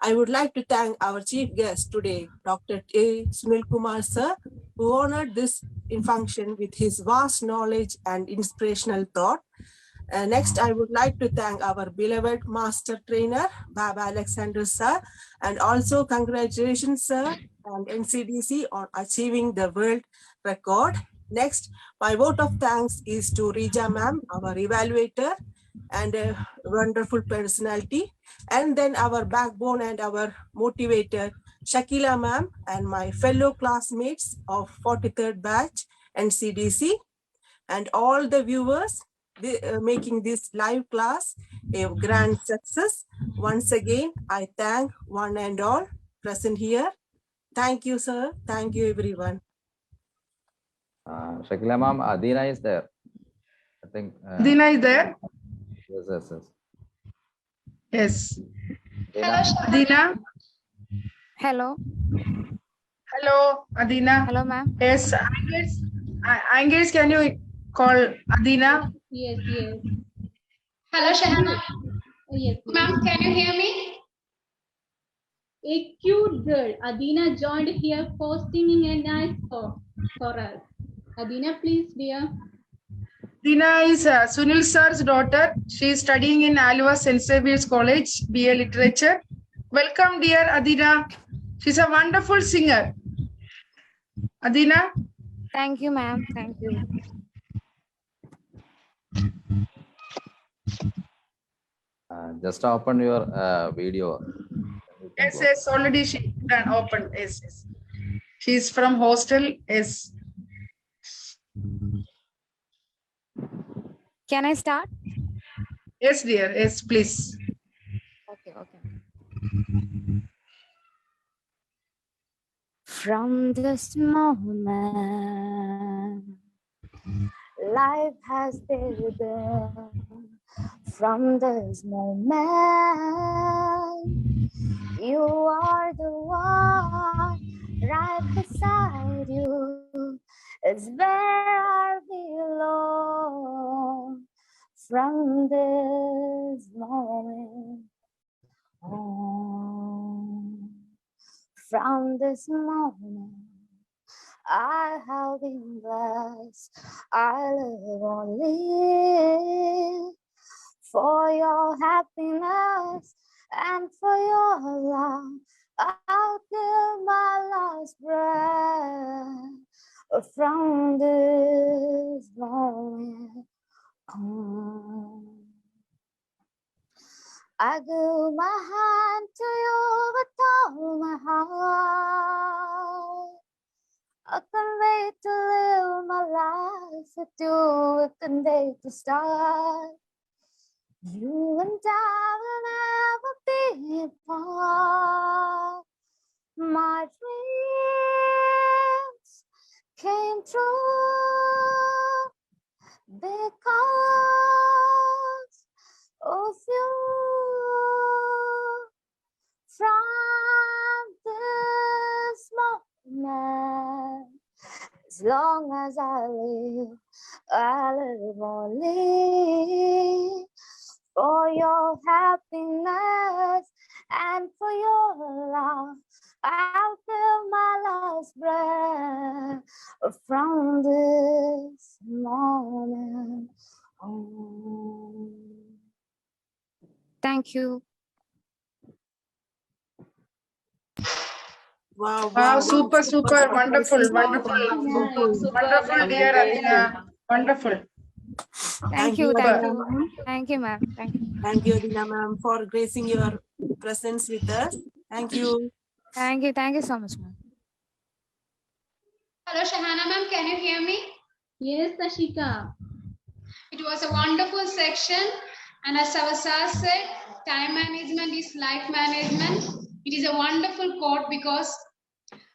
I would like to thank our chief guest today, Dr. Sunilkumar sir, who honored this function with his vast knowledge and inspirational thought. Next, I would like to thank our beloved master trainer, Baba Alexander sir, and also congratulations sir and Ncdc on achieving the world record. Next, my vote of thanks is to Rija ma'am, our evaluator and a wonderful personality. And then our backbone and our motivator, Shakila ma'am, and my fellow classmates of 43rd batch Ncdc, and all the viewers making this live class a grand success. Once again, I thank one and all present here. Thank you, sir. Thank you, everyone. Shakila ma'am, Adina is there. I think. Adina is there? Yes. Yes. Hello, Adina? Hello. Hello, Adina. Hello, ma'am. Yes, Angus, can you call Adina? Yes. Hello, Shahana. Yes. Ma'am, can you hear me? A cute girl, Adina, joined here for singing a nice song for us. Adina, please, dear. Dina is Sunil sir's daughter. She is studying in Alva St. Xavier's College, BA Literature. Welcome, dear Adina. She's a wonderful singer. Adina? Thank you, ma'am. Thank you. Just open your video. You can Yes, go. yes, already she done opened. Yes, yes. She's from hostel. Yes. Can I start? Yes, dear. Yes, please. Okay, okay. From this moment, life has begun. From this moment, you are the one right beside you. It's where I belong. From this moment on, from this moment, I have been blessed. I live only for your happiness and for your love. I'll give my last breath from this moment on. I give my hand to you with all my heart. I can't wait to live my life with you, with the day to start. You and I will never be apart. My dreams came true because of you. From this moment, as long as I live only for your happiness and for your love. I'll give my last breath from this moment on. Thank you. Wow, Wow, super, wonderful, Super, wonderful, wonderful, dear Amazing. Adina. Wonderful. Thank you. Adina Thank you. ma'am. Thank you, ma'am. Thank you. Thank you, Adina ma'am, for gracing your presence with us. Thank you. Thank you. Thank you so much, ma'am. Hello, Shahana ma'am, can you hear me? Yes, Ashika. It was a wonderful section. And as our sir said, time management is life management. It is a wonderful quote because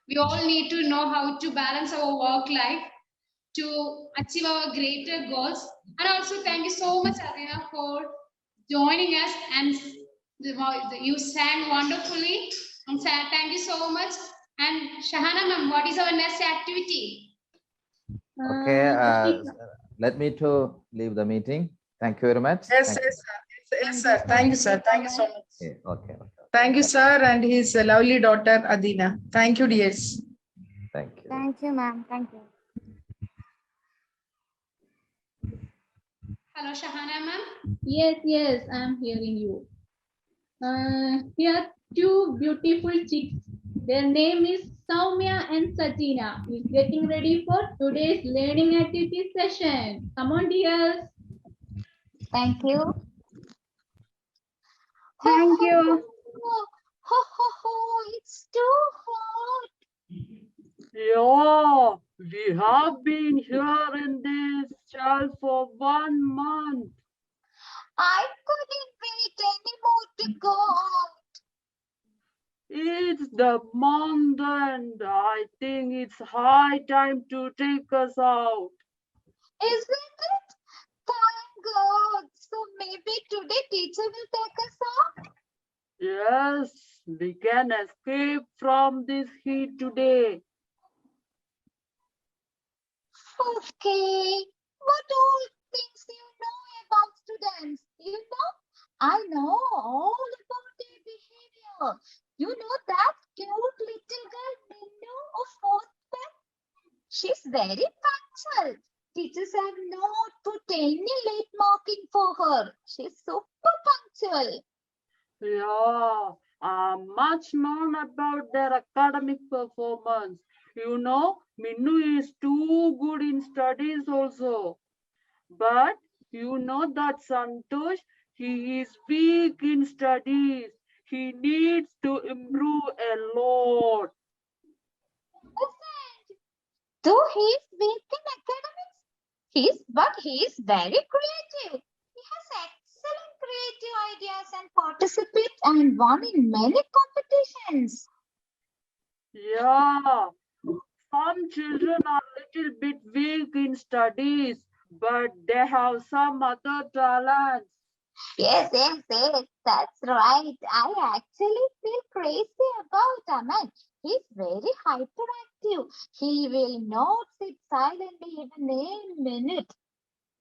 we all need to know how to balance our work life to achieve our greater goals. And also thank you so much, Adina, for joining us, and you sang wonderfully. And thank you so much. And Shahana ma'am, what is our next activity? Okay, Ashika. let me to leave the meeting. Thank you very much. Yes, Thank yes, sir. Yes, sir. Thank you, sir. Thank you so much. you. Okay. Thank you, sir, and his lovely daughter, Adina. Thank you, dears. Thank you. Thank you, ma'am. Thank you. Hello, Shahana ma'am. Yes, I'm hearing you. Here are two beautiful chicks. Their name is Soumya and Satina. Is getting ready for today's learning activity session. Come on, dears. Thank you. Thank you. It's too hot. Yeah, we have been here in this stall for 1 month. I couldn't wait anymore to go out. It's the month and I think it's high time to take us out. Isn't it? Thank God. So maybe today teacher will take us out? Yes, we can escape from this heat today. Okay. What all things you know about students? I know all about their behavior. You know that cute little girl, Minnu of 4th grade? She's very punctual. Teachers have known to any late marking for her. She's super punctual. Yeah, much known about their academic performance. You know, Minnu is too good in studies also. But you know that Santosh, he is weak in studies. He needs to improve a lot. Listen, though he is weak in academics, but he is very creative. He has excellent creative ideas and participates and won in many competitions. Yeah, some children are little bit weak in studies, but they have some other talents. Yes, that's right. I actually feel crazy about Aman. He's very hyperactive. He will not sit silently even a minute.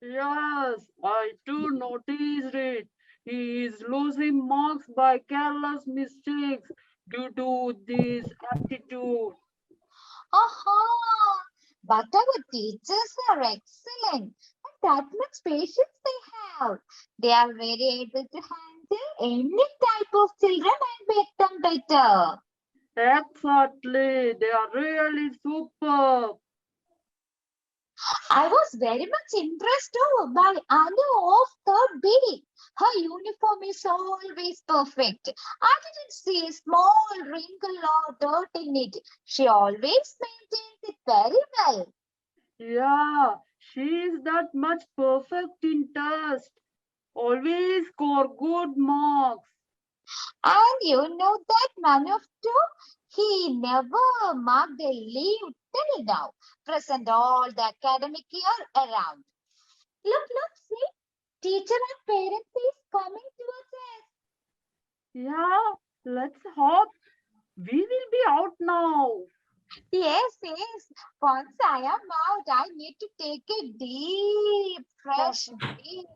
Yes, I too noticed it. He is losing marks by careless mistakes due to this aptitude. Aha! But our teachers are excellent. And that much patience they have. They are very able to handle any type of children and make them better. Exactly, they are really superb. I was very much impressed too by Anu of 3rd B. Her uniform is always perfect. I didn't see a small wrinkle or dirt in it. She always maintains it very well. Yeah, she is that much perfect in test. Always score good marks. And you know that man of two, he never marked a leave till now. Present all the academic year around. Look, see, teacher and parents is coming towards us. Yeah, let's hope we will be out now. Yes. Once I am out, I need to take a deep, fresh breath.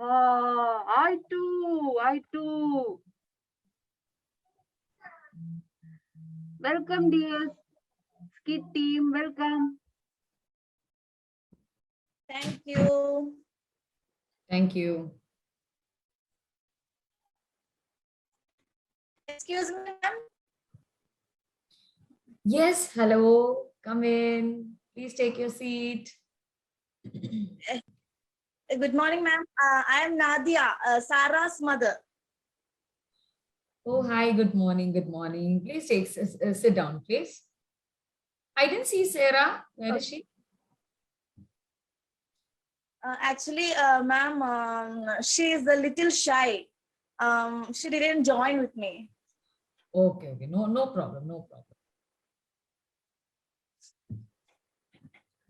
I too. Welcome, dears. Skit team, welcome. Thank you. Thank you. Excuse me, ma'am. Yes, hello. Come in. Please take your seat. Good morning, ma'am. I am Nadia, Sarah's mother. Oh, hi. Good morning. Good morning. Please sit down, please. I didn't see Sarah. Where is she? Actually, ma'am, she is a little shy. She didn't join with me. Okay. No problem.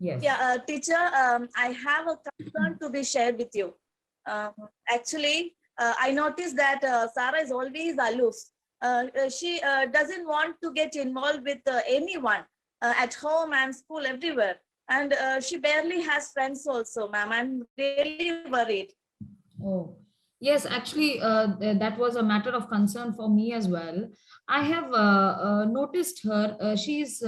Yes. Yeah, teacher, I have a concern to be shared with you. Actually, I noticed that Sarah is always aloof. She doesn't want to get involved with anyone at home and school, everywhere. And she barely has friends also, ma'am. I'm really worried. Oh, yes, actually, that was a matter of concern for me as well. I have noticed her. She's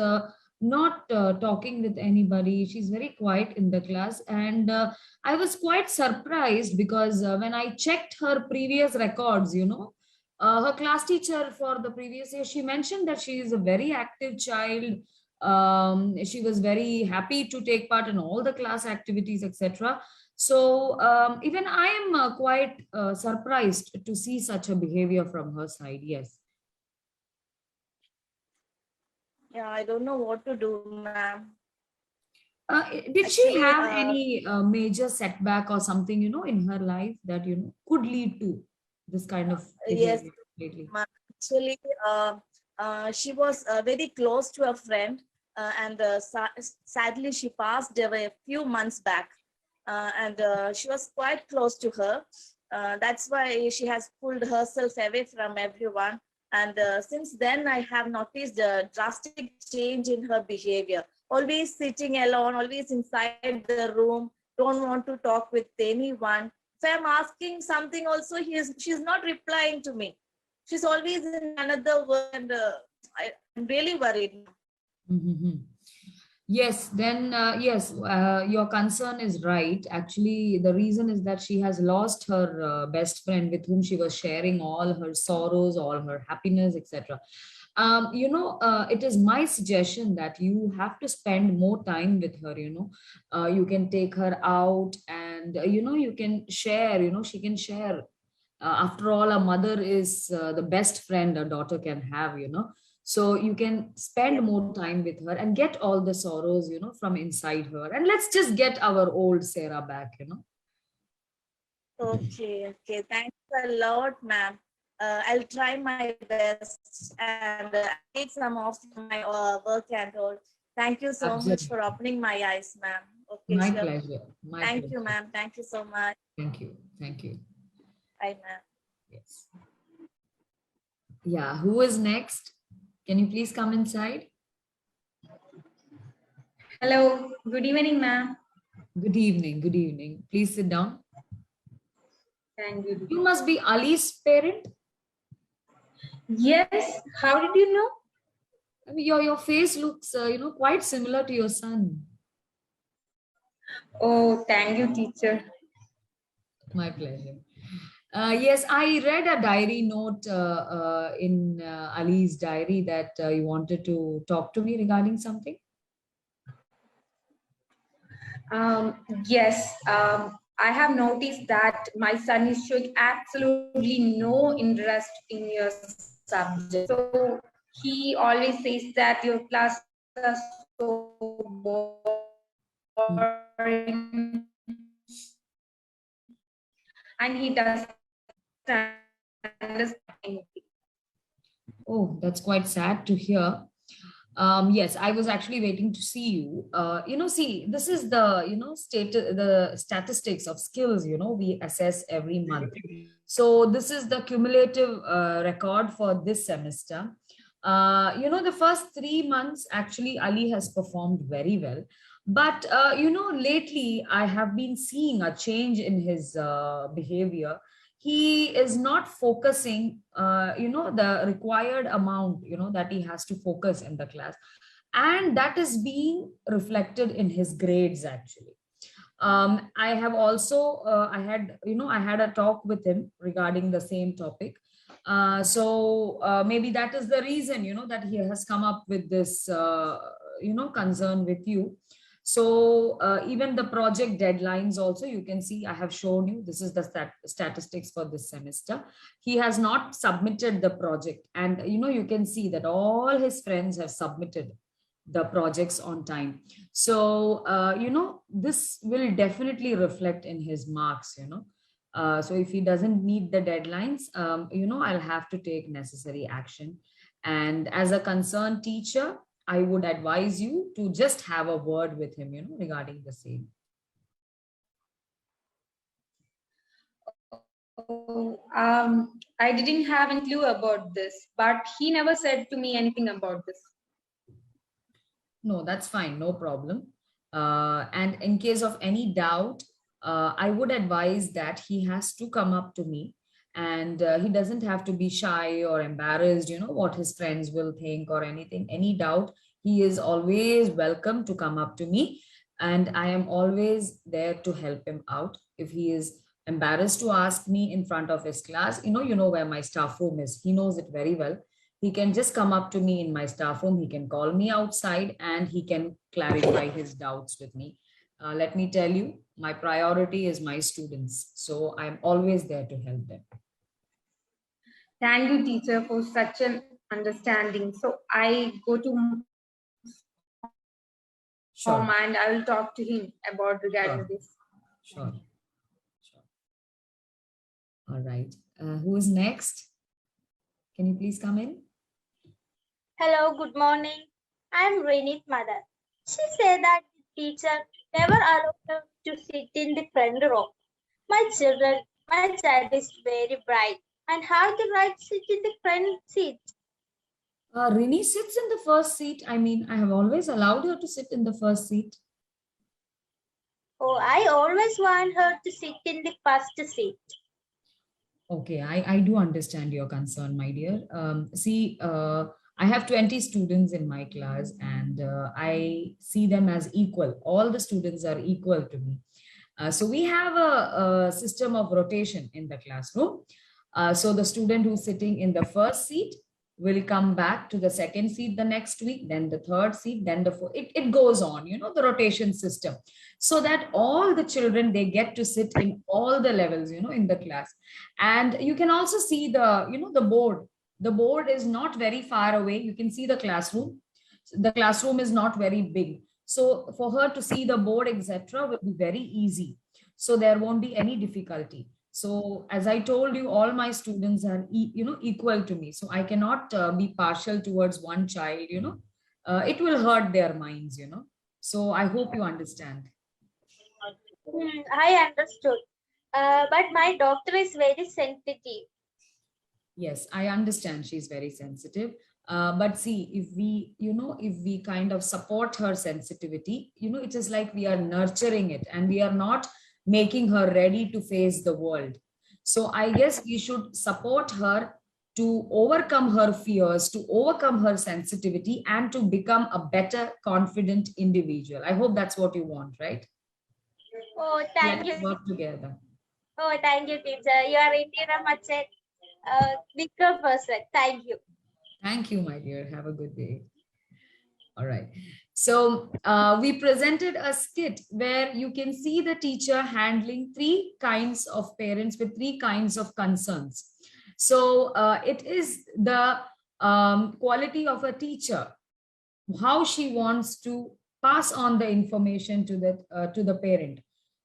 not talking with anybody. She's very quiet in the class. And I was quite surprised because when I checked her previous records, her class teacher for the previous year, she mentioned that she is a very active child. She was very happy to take part in all the class activities, etc. So even I am quite surprised to see such a behavior from her side. Yes. Yeah, I don't know what to do, ma'am. Did she Actually, have any major setback or something, in her life that, could lead to this kind of yes, behavior lately? ma'am. Actually, she was very close to a friend, and sadly, she passed away a few months back. And she was quite close to her. That's why she has pulled herself away from everyone. And since then, I have noticed a drastic change in her behavior. Always sitting alone, always inside the room, don't want to talk with anyone. If I'm asking something also, she's not replying to me. She's always in another world, and I'm really worried. Mhm. Yes, then yes, your concern is right. Actually, the reason is that she has lost her best friend with whom she was sharing all her sorrows, all her happiness, etc. It is my suggestion that you have to spend more time with her. You can take her out, and you can share. She can share. After all, a mother is the best friend a daughter can have. So you can spend more time with her and get all the sorrows, from inside her. And let's just get our old Sarah back. Okay, okay. Thanks a lot, ma'am. I'll try my best and take some off my work and all. Thank you so much Absolutely. for opening my eyes, ma'am. Okay, My sure. pleasure. My Thank you, pleasure. ma'am. Thank you so much. Thank you. Thank you. Bye, ma'am. Yes. Yeah. Who is next? Can you please come inside? Hello, good evening, ma'am. Good evening. Good evening. Please sit down. Thank you. You must be Ali's parent. Yes, how did you know? I mean, your face looks, quite similar to your son. Oh, thank you, teacher. My pleasure. Yes, I read a diary note in Ali's diary that you wanted to talk to me regarding something. Yes, I have noticed that my son is showing absolutely no interest in your subject. So he always says that your classes are so boring, and he doesn't understand anything. Oh, that's quite sad to hear. Yes, I was actually waiting to see you. See, this is the, the statistics of skills, we assess every month. So this is the cumulative record for this semester. The first 3 months, actually, Ali has performed very well. But, lately I have been seeing a change in his behavior. He is not focusing, the required amount, that he has to focus in the class. And that is being reflected in his grades, actually. I have also, I had a talk with him regarding the same topic. Maybe that is the reason, that he has come up with this, concern with you. So even the project deadlines also, you can see, I have shown you, this is the statistics for this semester. He has not submitted the project, and you can see that all his friends have submitted the projects on time. So this will definitely reflect in his marks. So if he doesn't meet the deadlines, I'll have to take necessary action. And as a concerned teacher, I would advise you to just have a word with him, regarding the same. Oh, I didn't have a clue about this, but he never said to me anything about this. No, that's fine. No problem. And in case of any doubt, I would advise that he has to come up to me, and he doesn't have to be shy or embarrassed, what his friends will think or anything. Any doubt, he is always welcome to come up to me, and I am always there to help him out. If he is embarrassed to ask me in front of his class, you know where my staff room is. He knows it very well. He can just come up to me in my staff room. He can call me outside and he can clarify his doubts with me. Let me tell you, my priority is my students. So I'm always there to help them. Thank you, teacher, for such an understanding. So I go to home and I will talk to him about regarding this. Sure. All right. Who is next? Can you please come in? Hello, good morning. I am Renit's mother. She said that the teacher never allowed her to sit in the front row. My child is very bright and have the right to sit in the front seat. Rini sits in the first seat. I mean, I have always allowed her to sit in the first seat. Oh, I always want her to sit in the first seat. Okay, I do understand your concern, my dear. I have 20 students in my class, and I see them as equal. All the students are equal to me. So we have a system of rotation in the classroom. So the student who's sitting in the first seat will come back to the second seat the next week, then the third seat, then the fourth. It goes on, the rotation system, so that all the children, they get to sit in all the levels, in the class. And you can also see the board. The board is not very far away. You can see the classroom. The classroom is not very big. So for her to see the board, etc., will be very easy. So there won't be any difficulty. So as I told you, all my students are, equal to me. So I cannot be partial towards one child, it will hurt their minds, So I hope you understand. I understood. But my doctor is very sensitive. Yes, I understand she's very sensitive. But see, if we kind of support her sensitivity, it is like we are nurturing it, and we are not making her ready to face the world. So I guess we should support her to overcome her fears, to overcome her sensitivity, and to become a better, confident individual. I hope that's what you want, right? Oh, thank Let's you. work together. Oh, thank you, teacher. You are indeed a much bigger person. Thank you. Thank you, my dear. Have a good day. All right. So we presented a skit where you can see the teacher handling 3 kinds of parents with 3 kinds of concerns. So it is the quality of a teacher, how she wants to pass on the information to the parent.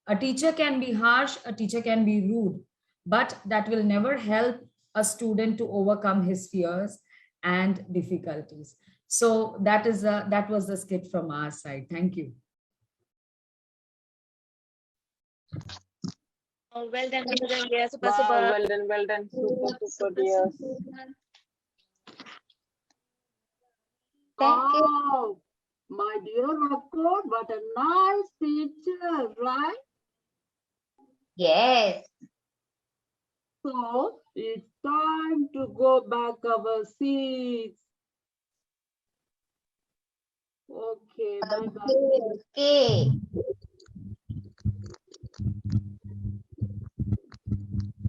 A teacher can be harsh, a teacher can be rude, but that will never help a student to overcome his fears and difficulties. So that was the skit from our side. Thank you. Oh, well done, dear. Super, Wow, super. well done, super, dear. Thank you. Wow, my dear record, what a nice teacher, right? Yes. So it's time to go back our seats. Okay, bye-bye. Okay.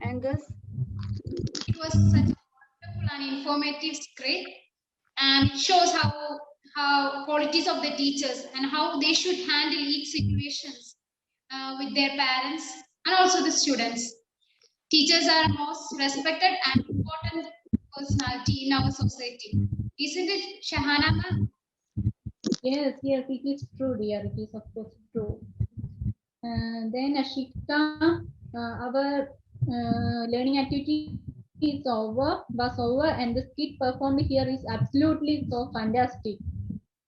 Angus? It was such a wonderful and informative script, and it shows how qualities of the teachers and how they should handle each situations with their parents and also the students. Teachers are most respected and important personality in our society. Isn't it, Shahana ma'am? Yes, yes, it is true, dear. It is of course true. Then Ashika, our learning activity was over, and the skit performed here is absolutely so fantastic.